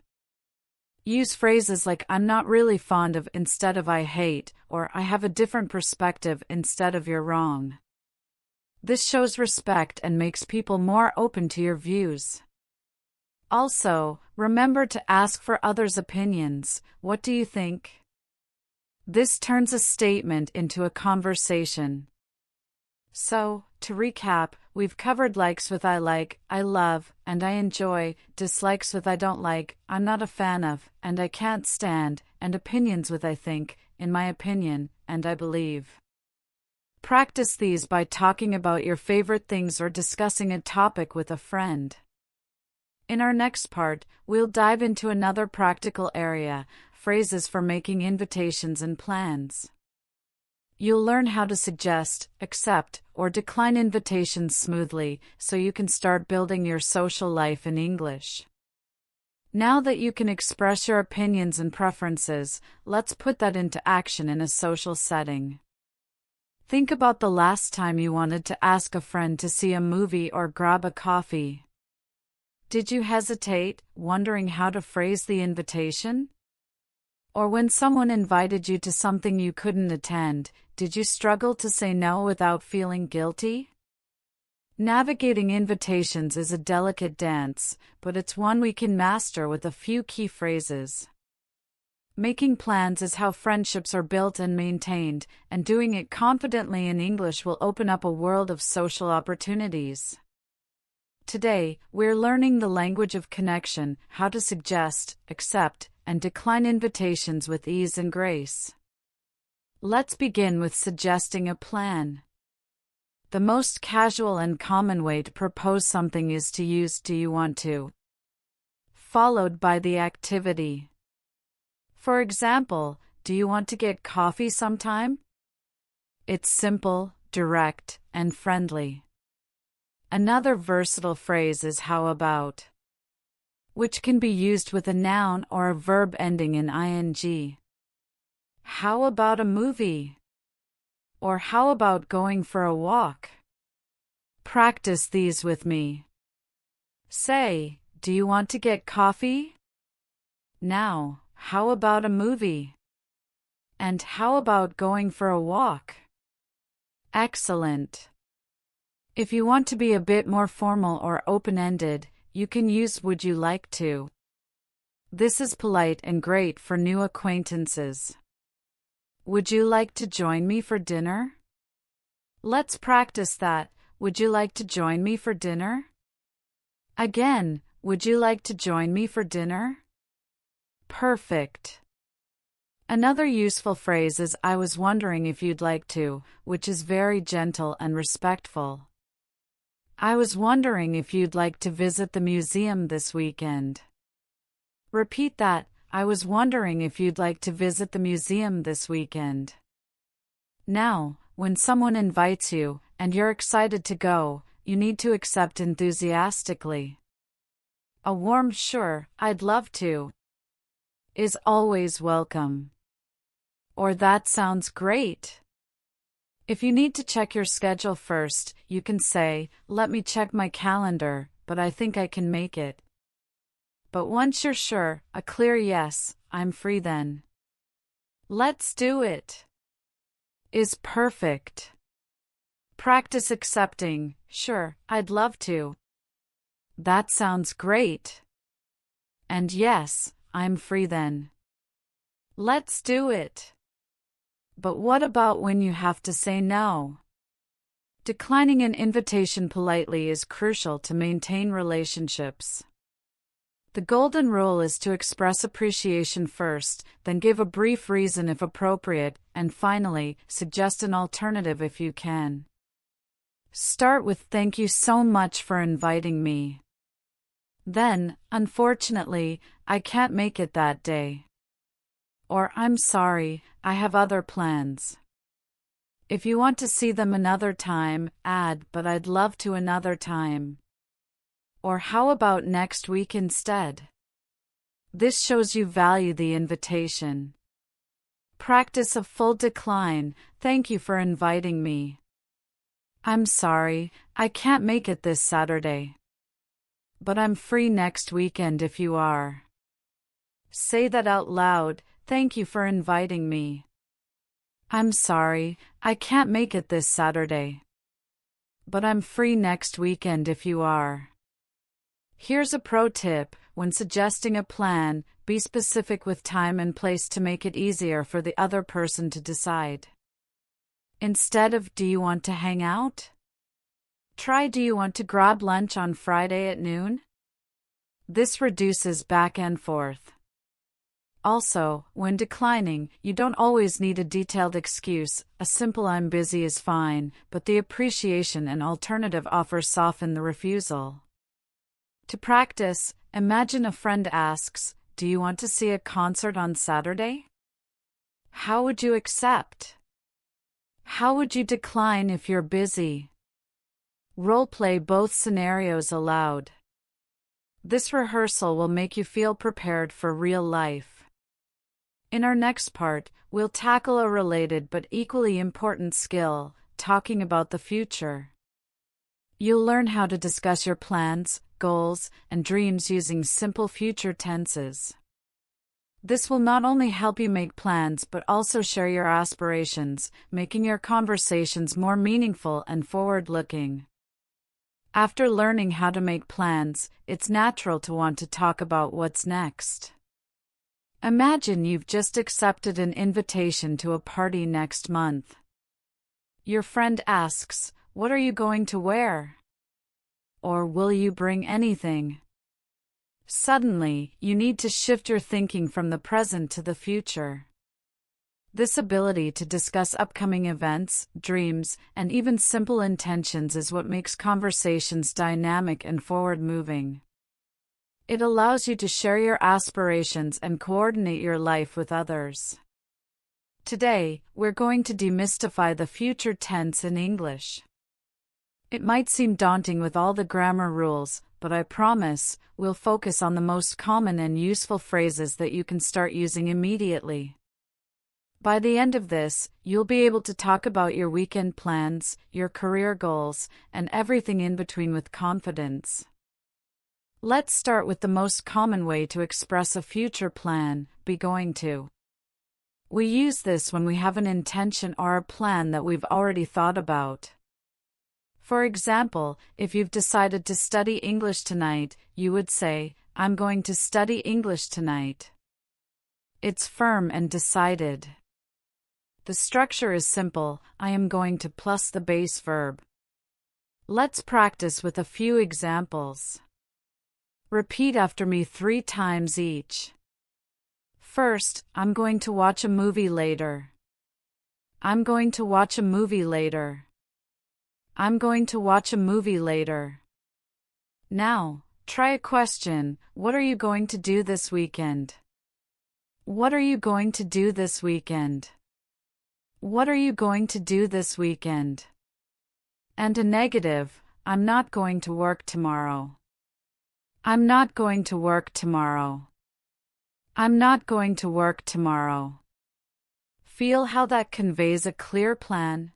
Use phrases like I'm not really fond of instead of I hate, or I have a different perspective instead of you're wrong. This shows respect and makes people more open to your views. Also, remember to ask for others' opinions. What do you think? This turns a statement into a conversation. So, to recap, we've covered likes with I like, I love, and I enjoy, dislikes with I don't like, I'm not a fan of, and I can't stand, and opinions with I think, in my opinion, and I believe. Practice these by talking about your favorite things or discussing a topic with a friend. In our next part, we'll dive into another practical area, phrases for making invitations and plans. You'll learn how to suggest, accept, or decline invitations smoothly so you can start building your social life in English. Now that you can express your opinions and preferences, let's put that into action in a social setting. Think about the last time you wanted to ask a friend to see a movie or grab a coffee. Did you hesitate, wondering how to phrase the invitation? Or when someone invited you to something you couldn't attend, did you struggle to say no without feeling guilty? Navigating invitations is a delicate dance, but it's one we can master with a few key phrases. Making plans is how friendships are built and maintained, and doing it confidently in English will open up a world of social opportunities. Today, we're learning the language of connection, how to suggest, accept, and decline invitations with ease and grace. Let's begin with suggesting a plan. The most casual and common way to propose something is to use "do you want to?" followed by the activity. For example, do you want to get coffee sometime? It's simple, direct, and friendly. Another versatile phrase is how about, which can be used with a noun or a verb ending in ing. How about a movie? Or how about going for a walk? Practice these with me. Say, do you want to get coffee? Now, how about a movie? And how about going for a walk? Excellent. If you want to be a bit more formal or open-ended, you can use would you like to. This is polite and great for new acquaintances. Would you like to join me for dinner? Let's practice that. Would you like to join me for dinner? Again, would you like to join me for dinner? Perfect. Another useful phrase is I was wondering if you'd like to, which is very gentle and respectful. I was wondering if you'd like to visit the museum this weekend. Repeat that. I was wondering if you'd like to visit the museum this weekend. Now, when someone invites you, and you're excited to go, you need to accept enthusiastically. A warm "sure, I'd love to" is always welcome. Or that sounds great. If you need to check your schedule first, you can say, let me check my calendar, but I think I can make it. But once you're sure, a clear yes, I'm free then. Let's do it is perfect. Practice accepting, sure, I'd love to. That sounds great. And yes, I'm free then. Let's do it. But what about when you have to say no? Declining an invitation politely is crucial to maintain relationships. The golden rule is to express appreciation first, then give a brief reason if appropriate, and finally, suggest an alternative if you can. Start with "Thank you so much for inviting me." Then, "Unfortunately, I can't make it that day." Or "I'm sorry, I have other plans." If you want to see them another time, add "but I'd love to another time." Or "how about next week instead?" This shows you value the invitation. Practice a full decline. "Thank you for inviting me. I'm sorry, I can't make it this Saturday. But I'm free next weekend if you are." Say that out loud. "Thank you for inviting me. I'm sorry, I can't make it this Saturday. But I'm free next weekend if you are." Here's a pro tip: when suggesting a plan, be specific with time and place to make it easier for the other person to decide. Instead of "Do you want to hang out?" try "Do you want to grab lunch on Friday at noon?" This reduces back and forth. Also, when declining, you don't always need a detailed excuse. A simple "I'm busy" is fine, but the appreciation and alternative offer soften the refusal. To practice, imagine a friend asks, "Do you want to see a concert on Saturday?" How would you accept? How would you decline if you're busy? Role-play both scenarios aloud. This rehearsal will make you feel prepared for real life. In our next part, we'll tackle a related but equally important skill: talking about the future. You'll learn how to discuss your plans, goals, and dreams using simple future tenses. This will not only help you make plans but also share your aspirations, making your conversations more meaningful and forward-looking. After learning how to make plans, it's natural to want to talk about what's next. Imagine you've just accepted an invitation to a party next month. Your friend asks, "What are you going to wear?" Or "Will you bring anything?" Suddenly, you need to shift your thinking from the present to the future. This ability to discuss upcoming events, dreams, and even simple intentions is what makes conversations dynamic and forward-moving. It allows you to share your aspirations and coordinate your life with others. Today, we're going to demystify the future tense in English. It might seem daunting with all the grammar rules, but I promise, we'll focus on the most common and useful phrases that you can start using immediately. By the end of this, you'll be able to talk about your weekend plans, your career goals, and everything in between with confidence. Let's start with the most common way to express a future plan: "be going to." We use this when we have an intention or a plan that we've already thought about. For example, if you've decided to study English tonight, you would say, "I'm going to study English tonight." It's firm and decided. The structure is simple: "I am going to" plus the base verb. Let's practice with a few examples. Repeat after me 3 times each. First, "I'm going to watch a movie later." "I'm going to watch a movie later." "I'm going to watch a movie later." Now, try a question: "What are you going to do this weekend?" "What are you going to do this weekend?" "What are you going to do this weekend?" And a negative: "I'm not going to work tomorrow." "I'm not going to work tomorrow." "I'm not going to work tomorrow." Feel how that conveys a clear plan?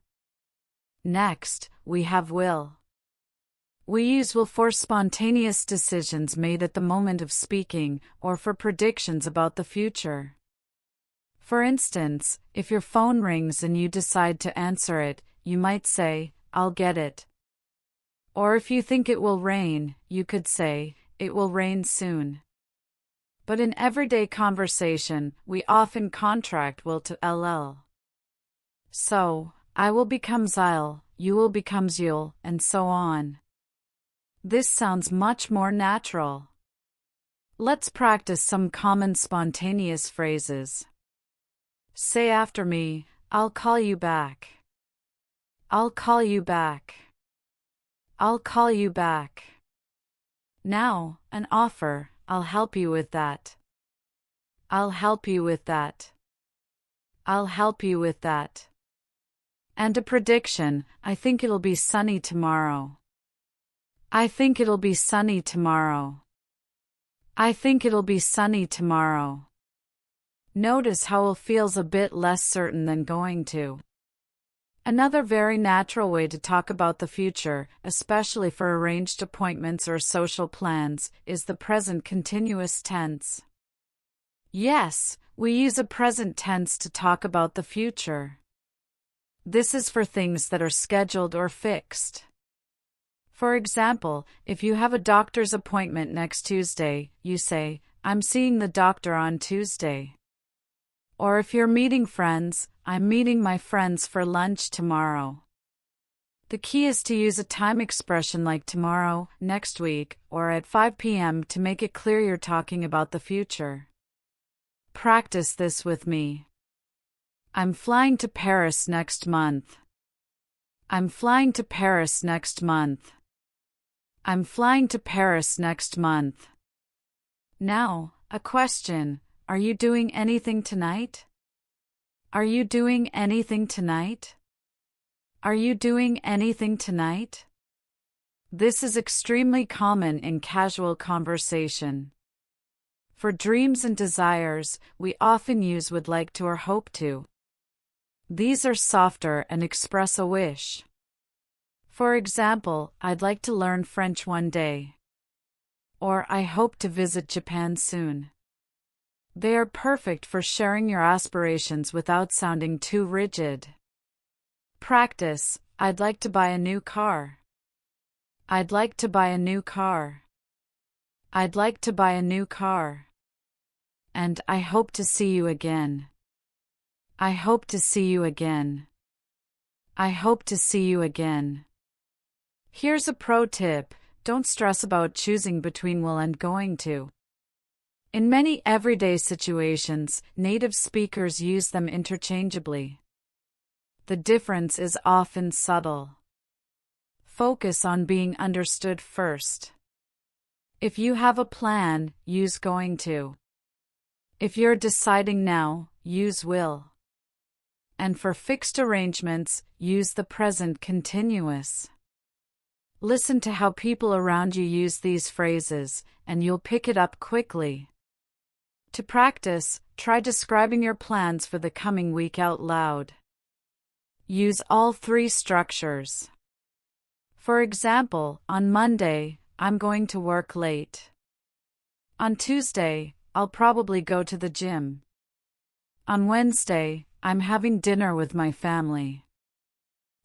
Next, we have will. We use will for spontaneous decisions made at the moment of speaking, or for predictions about the future. For instance, if your phone rings and you decide to answer it, you might say, "I'll get it." Or if you think it will rain, you could say, "It will rain soon." But in everyday conversation, we often contract will to ll. So, I will becomes I'll, you will becomes you'll, and so on. This sounds much more natural. Let's practice some common spontaneous phrases. Say after me, I'll call you back. I'll call you back. I'll call you back. Now, an offer, I'll help you with that. I'll help you with that. I'll help you with that. And a prediction, I think it'll be sunny tomorrow. I think it'll be sunny tomorrow. I think it'll be sunny tomorrow. Notice how it feels a bit less certain than going to. Another very natural way to talk about the future, especially for arranged appointments or social plans, is the present continuous tense. Yes, we use a present tense to talk about the future. This is for things that are scheduled or fixed. For example, if you have a doctor's appointment next Tuesday, you say, I'm seeing the doctor on Tuesday. Or if you're meeting friends, I'm meeting my friends for lunch tomorrow. The key is to use a time expression like tomorrow, next week, or at 5 p.m. to make it clear you're talking about the future. Practice this with me. I'm flying to Paris next month. I'm flying to Paris next month. I'm flying to Paris next month. Now, a question. Are you doing anything tonight? Are you doing anything tonight? Are you doing anything tonight? This is extremely common in casual conversation. For dreams and desires, we often use would like to or hope to. These are softer and express a wish. For example, I'd like to learn French one day. Or I hope to visit Japan soon. They are perfect for sharing your aspirations without sounding too rigid. Practice, I'd like to buy a new car. I'd like to buy a new car. I'd like to buy a new car. And I hope to see you again. I hope to see you again. I hope to see you again. Here's a pro tip, don't stress about choosing between will and going to. In many everyday situations, native speakers use them interchangeably. The difference is often subtle. Focus on being understood first. If you have a plan, use going to. If you're deciding now, use will. And for fixed arrangements, use the present continuous. Listen to how people around you use these phrases, and you'll pick it up quickly. To practice, try describing your plans for the coming week out loud. Use all three structures. For example, on Monday, I'm going to work late. On Tuesday, I'll probably go to the gym. On Wednesday, I'm having dinner with my family.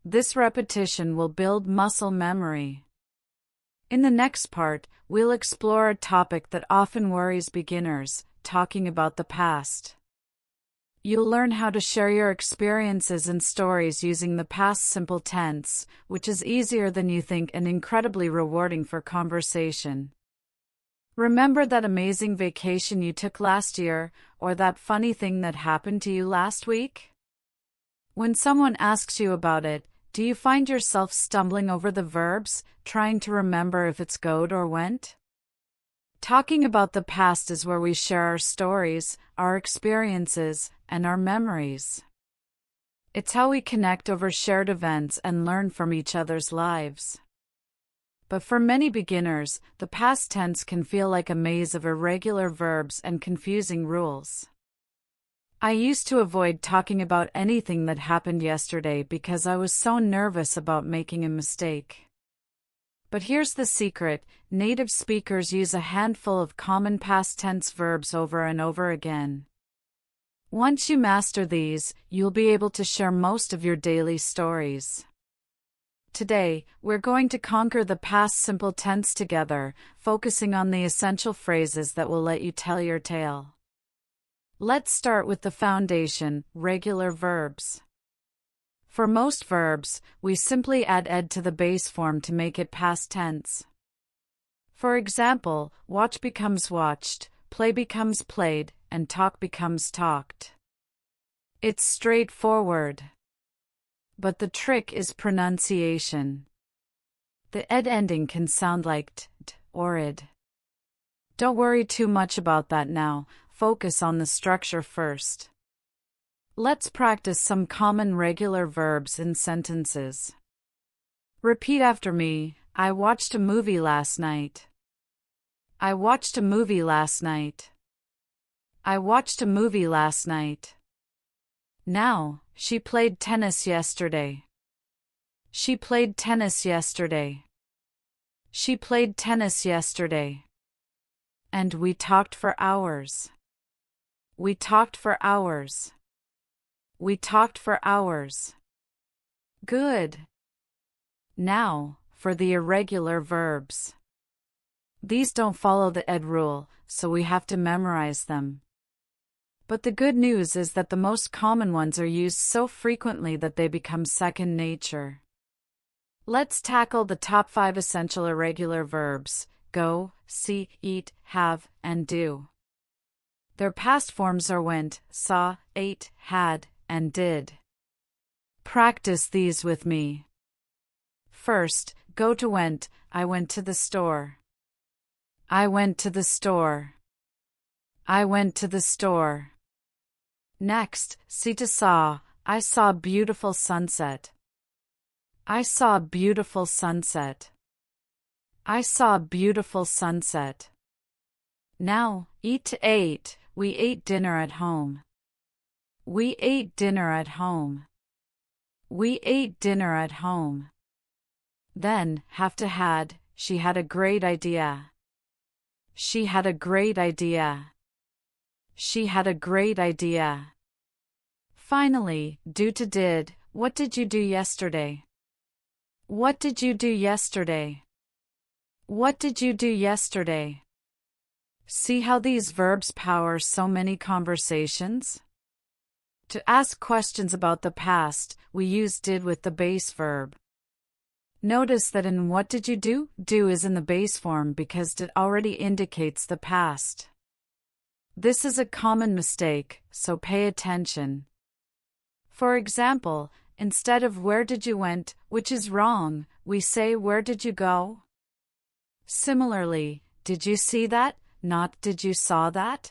This repetition will build muscle memory. In the next part, we'll explore a topic that often worries beginners, talking about the past. You'll learn how to share your experiences and stories using the past simple tense, which is easier than you think and incredibly rewarding for conversation. Remember that amazing vacation you took last year, or that funny thing that happened to you last week? When someone asks you about it, do you find yourself stumbling over the verbs, trying to remember if it's goed or went? Talking about the past is where we share our stories, our experiences, and our memories. It's how we connect over shared events and learn from each other's lives. But for many beginners, the past tense can feel like a maze of irregular verbs and confusing rules. I used to avoid talking about anything that happened yesterday because I was so nervous about making a mistake. But here's the secret, native speakers use a handful of common past tense verbs over and over again. Once you master these, you'll be able to share most of your daily stories. Today, we're going to conquer the past simple tense together, focusing on the essential phrases that will let you tell your tale. Let's start with the foundation, regular verbs. For most verbs, we simply add ed to the base form to make it past tense. For example, watch becomes watched, play becomes played, and talk becomes talked. It's straightforward. But the trick is pronunciation. The ed ending can sound like t or id. Don't worry too much about that now, focus on the structure first. Let's practice some common regular verbs in sentences. Repeat after me. I watched a movie last night. I watched a movie last night. I watched a movie last night. Now, she played tennis yesterday. She played tennis yesterday. She played tennis yesterday. And we talked for hours. We talked for hours. We talked for hours. Good. Now, for the irregular verbs. These don't follow the ed rule, so we have to memorize them. But the good news is that the most common ones are used so frequently that they become second nature. Let's tackle the top 5 essential irregular verbs: go, see, eat, have, and do. Their past forms are went, saw, ate, had, and did. Practice these with me. First, go to went. I went to the store. I went to the store. I went to the store. Next, see to saw. I saw a beautiful sunset. I saw a beautiful sunset. I saw a beautiful sunset. Now, eat to ate. We ate dinner at home. We ate dinner at home. We ate dinner at home. Then, have to had. She had a great idea. She had a great idea. She had a great idea. Finally, do to did. What did you do yesterday? What did you do yesterday? What did you do yesterday? See how these verbs power so many conversations? To ask questions about the past, we use did with the base verb. Notice that in what did you do, do is in the base form because did already indicates the past. This is a common mistake, so pay attention. For example, instead of where did you went, which is wrong, we say where did you go? Similarly, did you see that, not did you saw that?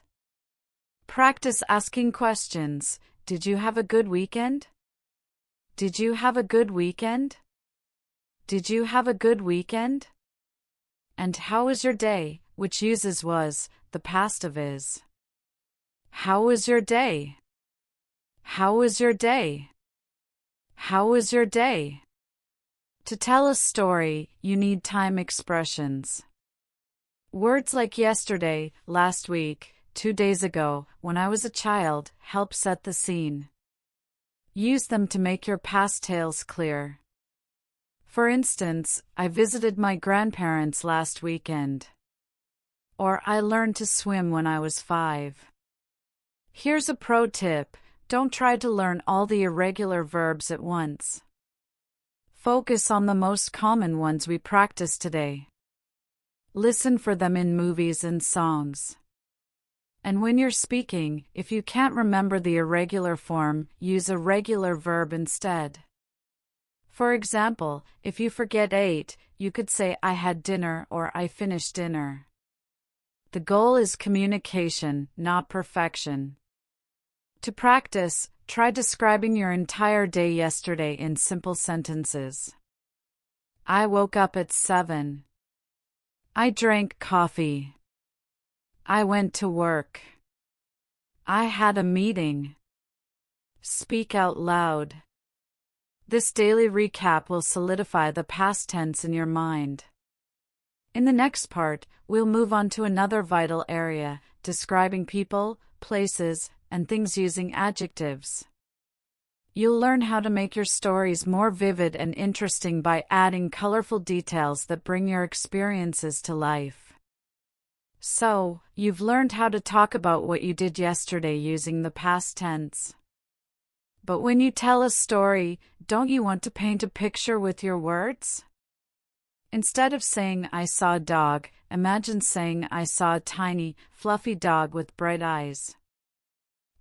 Practice asking questions. Did you have a good weekend? Did you have a good weekend? Did you have a good weekend? And how was your day, which uses was, the past of is. How was your day? How was your day? How was your day? To tell a story, you need time expressions. Words like yesterday, last week, 2 days ago, when I was a child, help set the scene. Use them to make your past tales clear. For instance, I visited my grandparents last weekend. Or I learned to swim when I was 5. Here's a pro tip: don't try to learn all the irregular verbs at once. Focus on the most common ones we practiced today. Listen for them in movies and songs. And when you're speaking, if you can't remember the irregular form, use a regular verb instead. For example, if you forget ate, you could say I had dinner or I finished dinner. The goal is communication, not perfection. To practice, try describing your entire day yesterday in simple sentences. I woke up at 7. I drank coffee. I went to work. I had a meeting. Speak out loud. This daily recap will solidify the past tense in your mind. In the next part, we'll move on to another vital area, describing people, places, and things using adjectives. You'll learn how to make your stories more vivid and interesting by adding colorful details that bring your experiences to life. So, you've learned how to talk about what you did yesterday using the past tense. But when you tell a story, don't you want to paint a picture with your words? Instead of saying, "I saw a dog," imagine saying, "I saw a tiny, fluffy dog with bright eyes."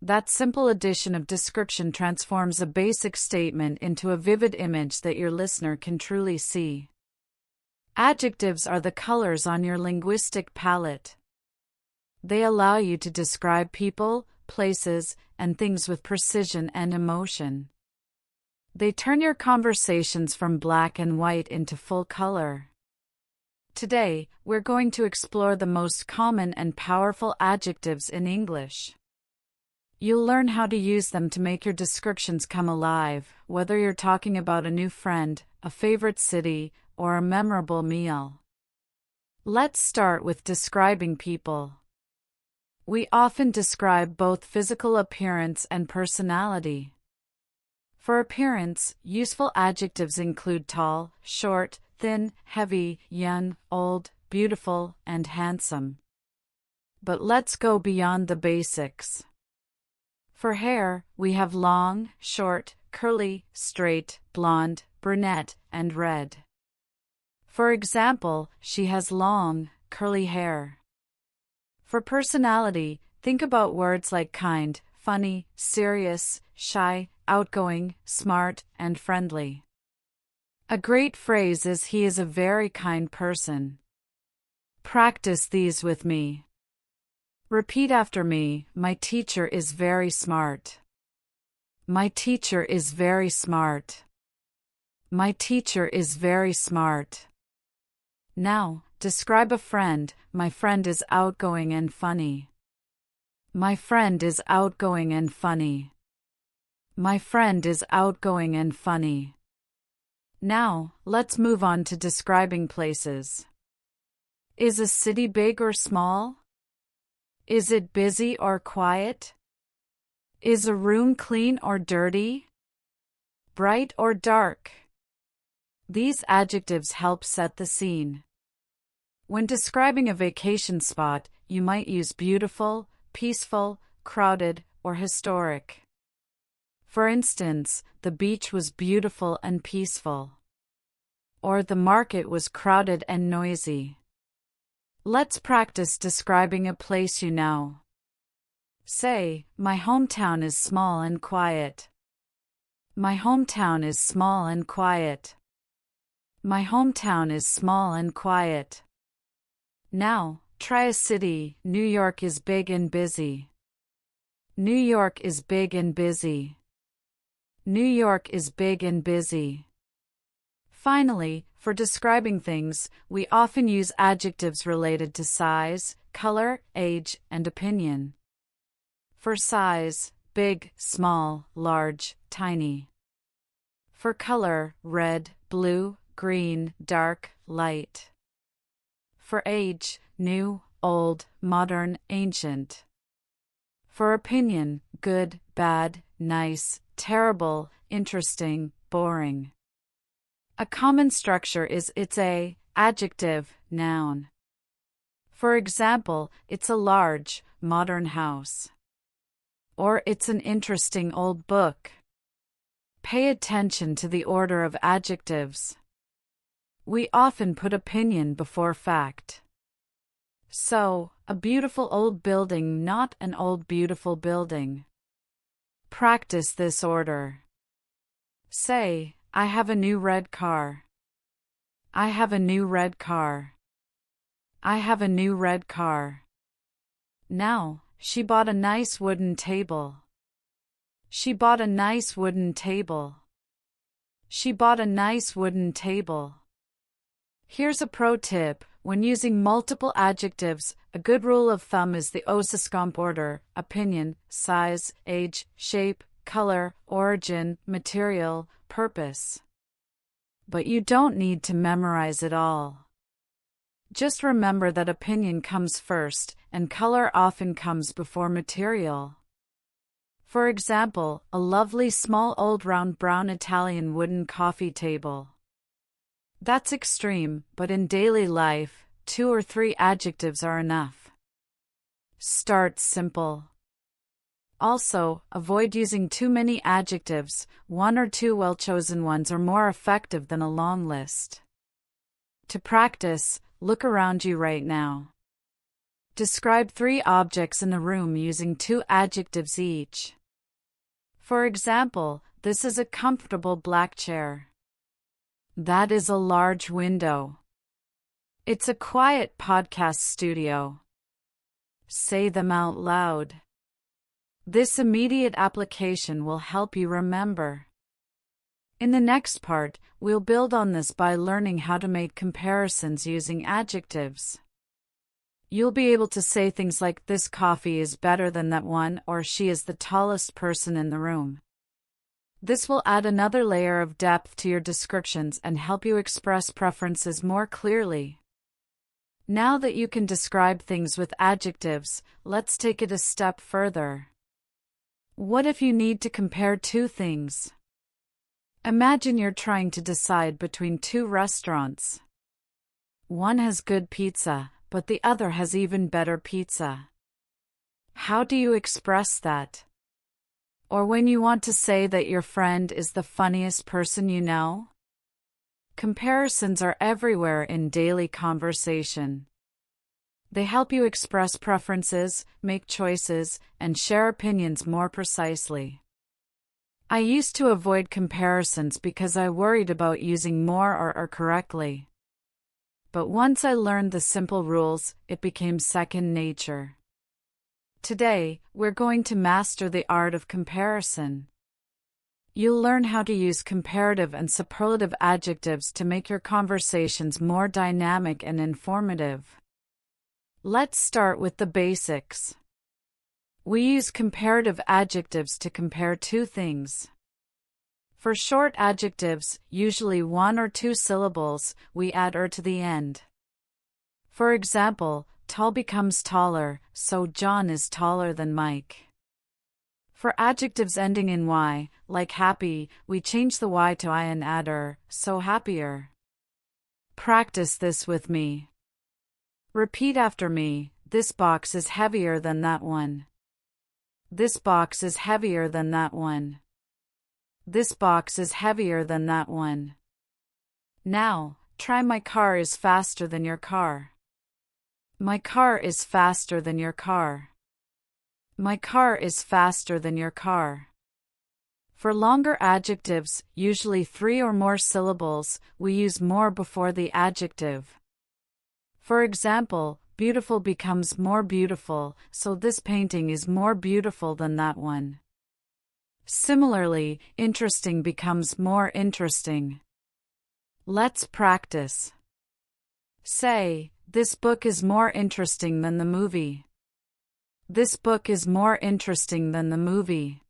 That simple addition of description transforms a basic statement into a vivid image that your listener can truly see. Adjectives are the colors on your linguistic palette. They allow you to describe people, places, and things with precision and emotion. They turn your conversations from black and white into full color. Today, we're going to explore the most common and powerful adjectives in English. You'll learn how to use them to make your descriptions come alive, whether you're talking about a new friend, a favorite city, or a memorable meal. Let's start with describing people. We often describe both physical appearance and personality. For appearance, useful adjectives include tall, short, thin, heavy, young, old, beautiful, and handsome. But let's go beyond the basics. For hair, we have long, short, curly, straight, blonde, brunette, and red. For example, she has long, curly hair. For personality, think about words like kind, funny, serious, shy, outgoing, smart, and friendly. A great phrase is, "He is a very kind person." Practice these with me. Repeat after me, "My teacher is very smart." My teacher is very smart. My teacher is very smart. Now, describe a friend. My friend is outgoing and funny. My friend is outgoing and funny. My friend is outgoing and funny. Now, let's move on to describing places. Is a city big or small? Is it busy or quiet? Is a room clean or dirty? Bright or dark? These adjectives help set the scene. When describing a vacation spot, you might use beautiful, peaceful, crowded, or historic. For instance, the beach was beautiful and peaceful. Or the market was crowded and noisy. Let's practice describing a place you know. Say, "My hometown is small and quiet." My hometown is small and quiet. My hometown is small and quiet. Now, try a city. New York is big and busy. New York is big and busy. New York is big and busy. Finally, for describing things, we often use adjectives related to size, color, age, and opinion. For size, big, small, large, tiny. For color, red, blue, green, dark, light. For age, new, old, modern, ancient. For opinion, good, bad, nice, terrible, interesting, boring. A common structure is it's a adjective, noun. For example, it's a large, modern house. Or it's an interesting old book. Pay attention to the order of adjectives. We often put opinion before fact. So, a beautiful old building, not an old beautiful building. Practice this order. Say, "I have a new red car." I have a new red car. I have a new red car. Now, she bought a nice wooden table. She bought a nice wooden table. She bought a nice wooden table. Here's a pro tip. When using multiple adjectives, a good rule of thumb is the Osascomp order: opinion, size, age, shape, color, origin, material, purpose. But you don't need to memorize it all. Just remember that opinion comes first, and color often comes before material. For example, a lovely small old round brown Italian wooden coffee table. That's extreme, but in daily life, 2 or 3 adjectives are enough. Start simple. Also, avoid using too many adjectives. 1 or 2 well-chosen ones are more effective than a long list. To practice, look around you right now. Describe 3 objects in the room using 2 adjectives each. For example, this is a comfortable black chair. That is a large window. It's a quiet podcast studio. Say them out loud. This immediate application will help you remember. In the next part, we'll build on this by learning how to make comparisons using adjectives. You'll be able to say things like this coffee is better than that one, or she is the tallest person in the room. This will add another layer of depth to your descriptions and help you express preferences more clearly. Now that you can describe things with adjectives, let's take it a step further. What if you need to compare 2 things? Imagine you're trying to decide between 2 restaurants. One has good pizza, but the other has even better pizza. How do you express that? Or when you want to say that your friend is the funniest person you know? Comparisons are everywhere in daily conversation. They help you express preferences, make choices, and share opinions more precisely. I used to avoid comparisons because I worried about using more or correctly. But once I learned the simple rules, it became second nature. Today, we're going to master the art of comparison. You'll learn how to use comparative and superlative adjectives to make your conversations more dynamic and informative. Let's start with the basics. We use comparative adjectives to compare 2 things. For short adjectives, usually 1 or 2 syllables, we add "er" to the end. For example, tall becomes taller, so John is taller than Mike. For adjectives ending in y, like happy, we change the y to I and add "er", so happier. Practice this with me. Repeat after me. This box is heavier than that one. This box is heavier than that one. This box is heavier than that one. Now, try my car is faster than your car. My car is faster than your car. My car is faster than your car. For longer adjectives, usually 3 or more syllables, we use more before the adjective. For example, beautiful becomes more beautiful, so this painting is more beautiful than that one. Similarly, interesting becomes more interesting. Let's practice. Say, this book is more interesting than the movie. This book is more interesting than the movie.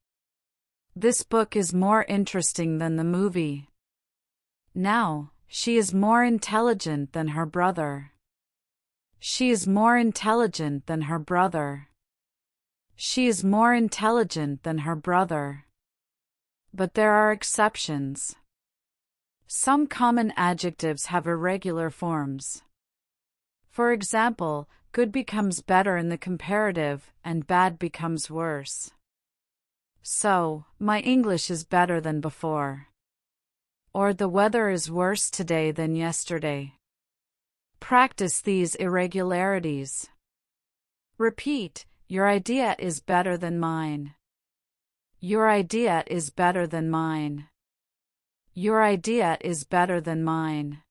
This book is more interesting than the movie. Now, she is more intelligent than her brother. She is more intelligent than her brother. She is more intelligent than her brother. But there are exceptions. Some common adjectives have irregular forms. For example, good becomes better in the comparative, and bad becomes worse. So, my English is better than before. Or the weather is worse today than yesterday. Practice these irregularities. Repeat, your idea is better than mine. Your idea is better than mine. Your idea is better than mine.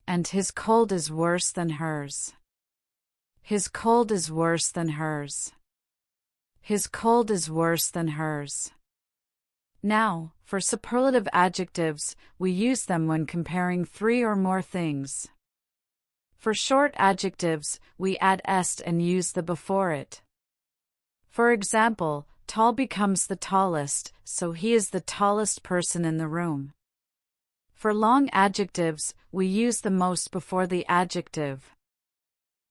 And his cold is worse than hers. His cold is worse than hers. His cold is worse than hers. Now, for superlative adjectives, we use them when comparing 3 or more things. For short adjectives, we add est and use the before it. For example, tall becomes the tallest, so he is the tallest person in the room. For long adjectives, we use the most before the adjective.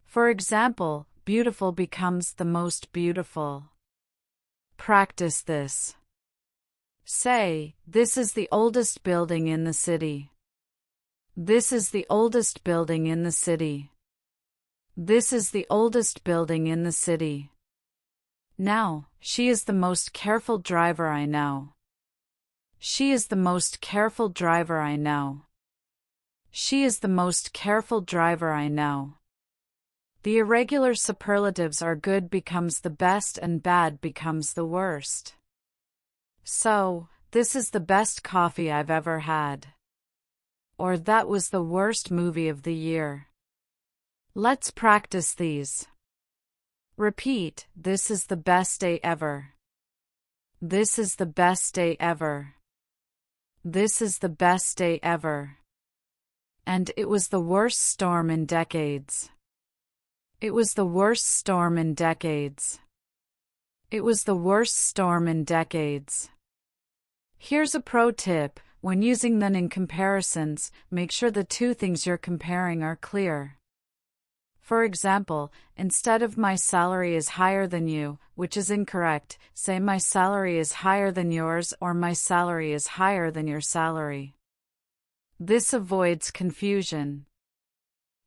For example, beautiful becomes the most beautiful. practice this. Say, this is the oldest building in the city. This is the oldest building in the city. This is the oldest building in the city. Now, she is the most careful driver I know. She is the most careful driver I know. She is the most careful driver I know. The irregular superlatives are good becomes the best and bad becomes the worst. So, this is the best coffee I've ever had. Or that was the worst movie of the year. Let's practice these. Repeat, this is the best day ever. This is the best day ever. This is the best day ever. And it was the worst storm in decades. It was the worst storm in decades. It was the worst storm in decades. Here's a pro tip. When using them in comparisons, make sure the two things you're comparing are clear. For example, instead of my salary is higher than you, which is incorrect, say my salary is higher than yours or my salary is higher than your salary. This avoids confusion.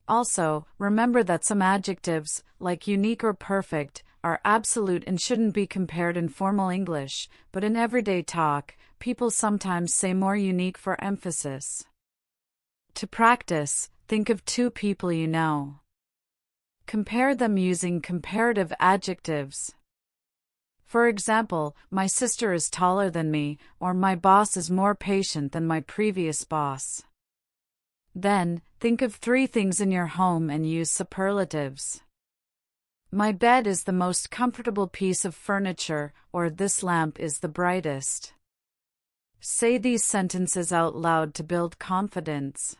Also, remember that some adjectives, like unique or perfect, are absolute and shouldn't be compared in formal English, but in everyday talk, people sometimes say more unique for emphasis. To practice, think of two people you know. Compare them using comparative adjectives. For example, my sister is taller than me, or my boss is more patient than my previous boss. Then, think of three things in your home and use superlatives. My bed is the most comfortable piece of furniture, or this lamp is the brightest. Say these sentences out loud to build confidence.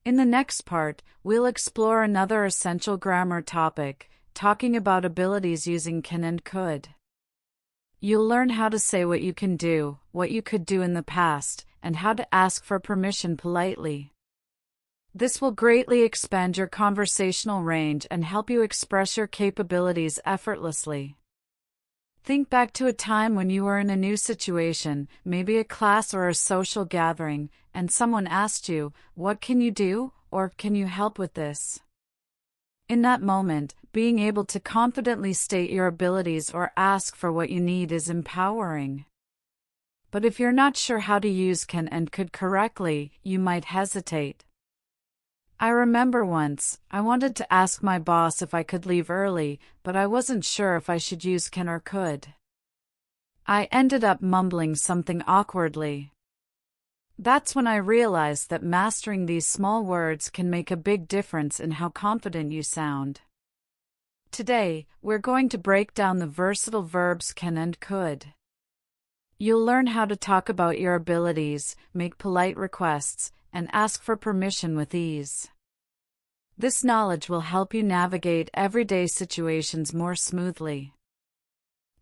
In the next part, we'll explore another essential grammar topic, talking about abilities using can and could. You'll learn how to say what you can do, what you could do in the past, and how to ask for permission politely. This will greatly expand your conversational range and help you express your capabilities effortlessly. Think back to a time when you were in a new situation, maybe a class or a social gathering, and someone asked you, "What can you do?" or "Can you help with this?" In that moment, being able to confidently state your abilities or ask for what you need is empowering. But if you're not sure how to use can and could correctly, you might hesitate. I remember once, I wanted to ask my boss if I could leave early, but I wasn't sure if I should use can or could. I ended up mumbling something awkwardly. That's when I realized that mastering these small words can make a big difference in how confident you sound. Today, we're going to break down the versatile verbs can and could. You'll learn how to talk about your abilities, make polite requests, and ask for permission with ease. This knowledge will help you navigate everyday situations more smoothly.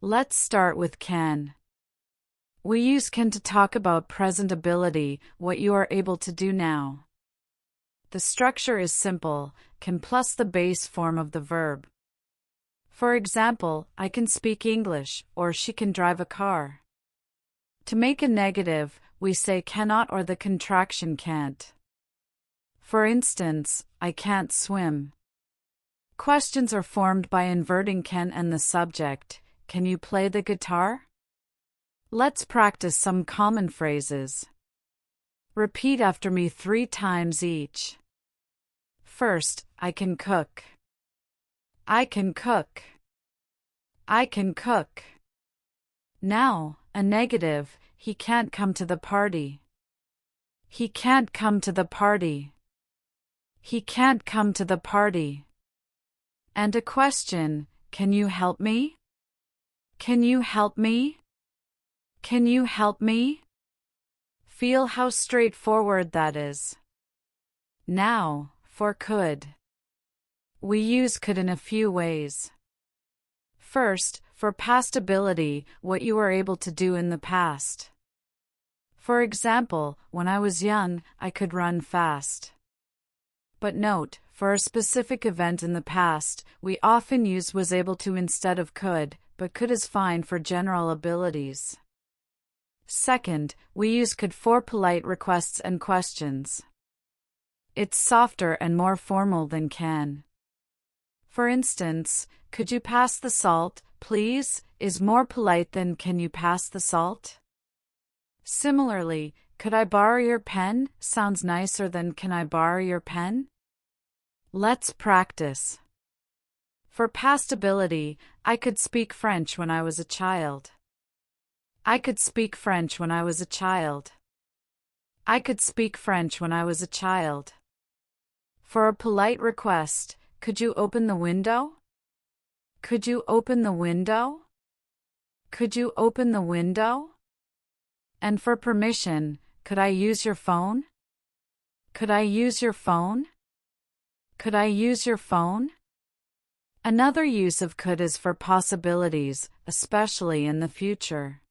Let's start with can. We use can to talk about present ability, what you are able to do now. The structure is simple, can plus the base form of the verb. For example, I can speak English, or she can drive a car. To make a negative, we say cannot or the contraction can't. For instance, I can't swim. Questions are formed by inverting can and the subject. Can you play the guitar? Let's practice some common phrases. Repeat after me 3 times each. First, I can cook. I can cook. I can cook. Now, a negative, he can't come to the party. He can't come to the party. He can't come to the party. And a question, can you help me? Can you help me? Can you help me? Feel how straightforward that is. Now, for could. We use could in a few ways. First, for past ability, what you were able to do in the past. For example, when I was young, I could run fast. But note, for a specific event in the past, we often use was able to instead of could, but could is fine for general abilities. Second, we use could for polite requests and questions. It's softer and more formal than can. For instance, could you pass the salt, please, is more polite than can you pass the salt? Similarly, could I borrow your pen sounds nicer than can I borrow your pen? Let's practice. For past ability, I could speak French when I was a child. I could speak French when I was a child. I could speak French when I was a child. For a polite request, could you open the window? Could you open the window? Could you open the window? And for permission, could I use your phone? Could I use your phone? Could I use your phone? Another use of could is for possibilities, especially in the future.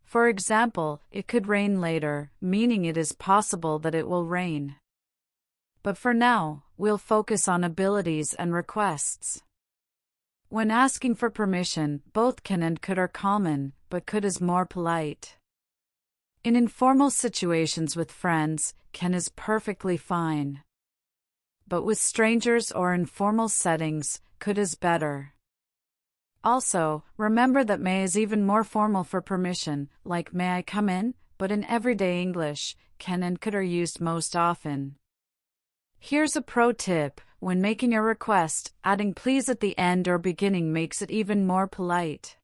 For example, it could rain later, meaning it is possible that it will rain. But for now, we'll focus on abilities and requests. When asking for permission, both can and could are common, but could is more polite. In informal situations with friends, can is perfectly fine. But with strangers or informal settings, could is better. Also, remember that may is even more formal for permission, like may I come in, but in everyday English, can and could are used most often. Here's a pro tip: when making a request, adding please at the end or beginning makes it even more polite.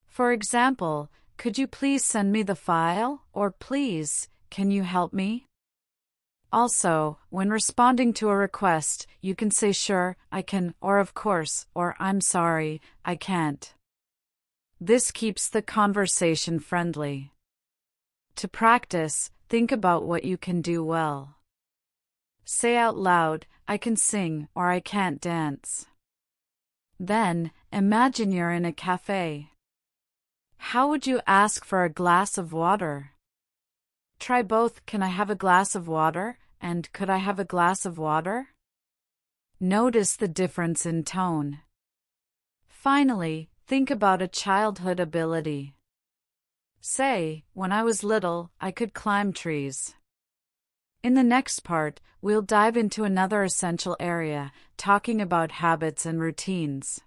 For example, could you please send me the file, or please, can you help me? Also, when responding to a request, you can say sure, I can, or of course, or I'm sorry, I can't. This keeps the conversation friendly. To practice, think about what you can do well. Say out loud, I can sing, or I can't dance. Then, imagine you're in a cafe. How would you ask for a glass of water? Try both, can I have a glass of water, and could I have a glass of water? Notice the difference in tone. Finally, think about a childhood ability. Say, when I was little, I could climb trees. In the next part, we'll dive into another essential area, talking about habits and routines.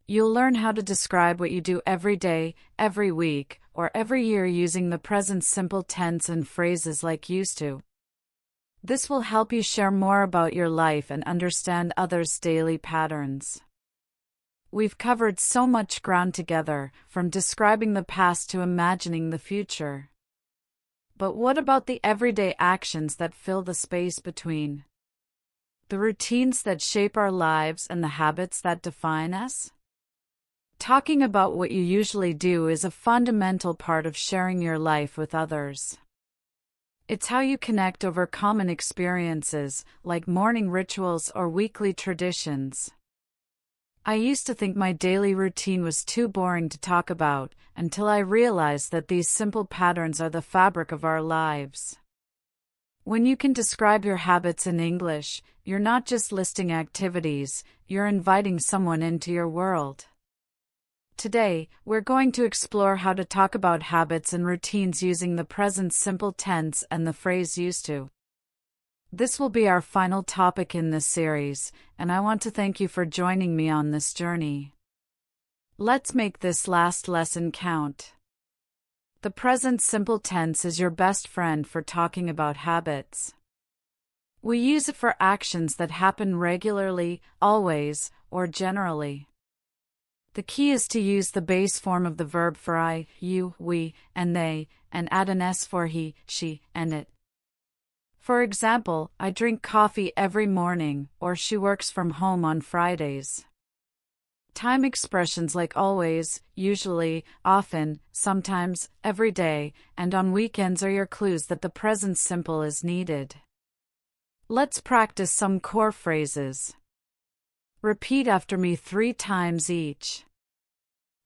You'll learn how to describe what you do every day, every week, or every year using the present simple tense and phrases like used to. This will help you share more about your life and understand others' daily patterns. We've covered so much ground together, from describing the past to imagining the future. But what about the everyday actions that fill the space between? The routines that shape our lives and the habits that define us? Talking about what you usually do is a fundamental part of sharing your life with others. It's how you connect over common experiences, like morning rituals or weekly traditions. I used to think my daily routine was too boring to talk about, until I realized that these simple patterns are the fabric of our lives. When you can describe your habits in English, you're not just listing activities, you're inviting someone into your world. Today, we're going to explore how to talk about habits and routines using the present simple tense and the phrase used to. This will be our final topic in this series, and I want to thank you for joining me on this journey. Let's make this last lesson count. The present simple tense is your best friend for talking about habits. We use it for actions that happen regularly, always, or generally. The key is to use the base form of the verb for I, you, we, and they, and add an S for he, she, and it. For example, I drink coffee every morning, or she works from home on Fridays. Time expressions like always, usually, often, sometimes, every day, and on weekends are your clues that the present simple is needed. Let's practice some core phrases. Repeat after me 3 times each.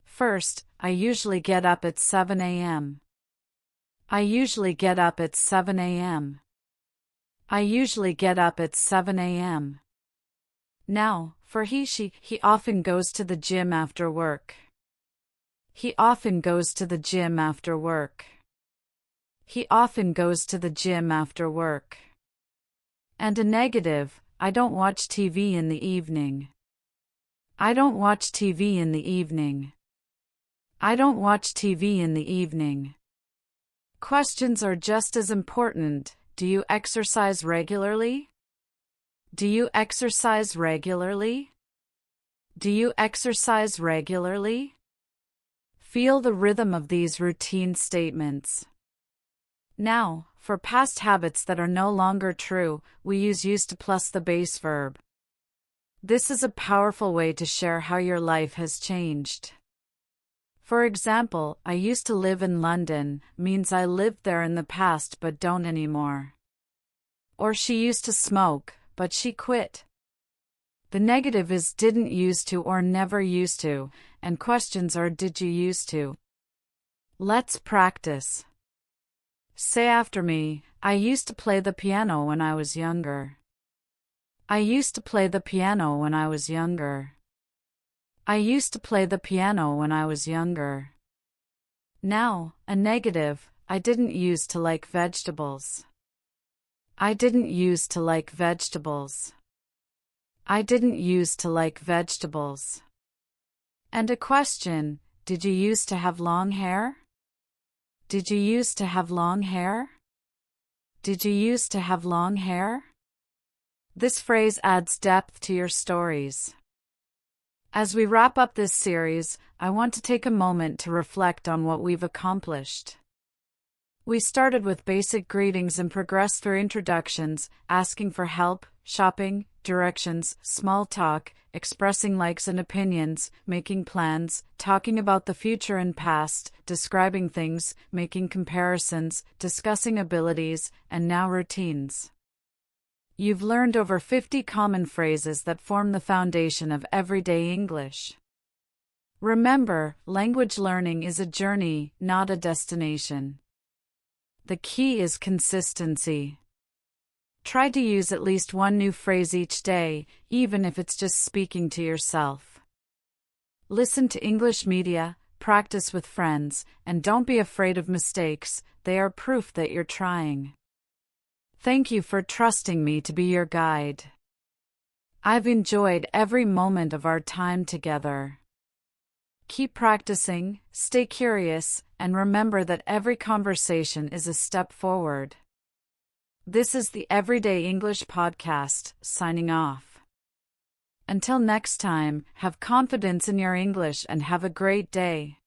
First, I usually get up at 7 a.m. I usually get up at 7 a.m. I usually get up at 7 a.m. Now, for he often goes to the gym after work. He often goes to the gym after work. He often goes to the gym after work. And a negative, I don't watch TV in the evening. I don't watch TV in the evening. I don't watch TV in the evening. Questions are just as important. Do you exercise regularly? Do you exercise regularly? Do you exercise regularly? Feel the rhythm of these routine statements. Now, for past habits that are no longer true, we use used to plus the base verb. This is a powerful way to share how your life has changed. For example, I used to live in London means I lived there in the past but don't anymore. Or she used to smoke, but she quit. The negative is didn't used to or never used to, and questions are did you used to. Let's practice. Say after me, I used to play the piano when I was younger. I used to play the piano when I was younger. I used to play the piano when I was younger. Now, a negative, I didn't use to like vegetables. I didn't use to like vegetables. I didn't use to like vegetables. And a question, did you used to have long hair? Did you used to have long hair? Did you used to have long hair? This phrase adds depth to your stories. As we wrap up this series, I want to take a moment to reflect on what we've accomplished. We started with basic greetings and progressed through introductions, asking for help, shopping, directions, small talk, expressing likes and opinions, making plans, talking about the future and past, describing things, making comparisons, discussing abilities, and now routines. You've learned over 50 common phrases that form the foundation of everyday English. Remember, language learning is a journey, not a destination. The key is consistency. Try to use at least one new phrase each day, even if it's just speaking to yourself. Listen to English media, practice with friends, and don't be afraid of mistakes, they are proof that you're trying. Thank you for trusting me to be your guide. I've enjoyed every moment of our time together. Keep practicing, stay curious, and remember that every conversation is a step forward. This is the Everyday English Podcast, signing off. Until next time, have confidence in your English and have a great day.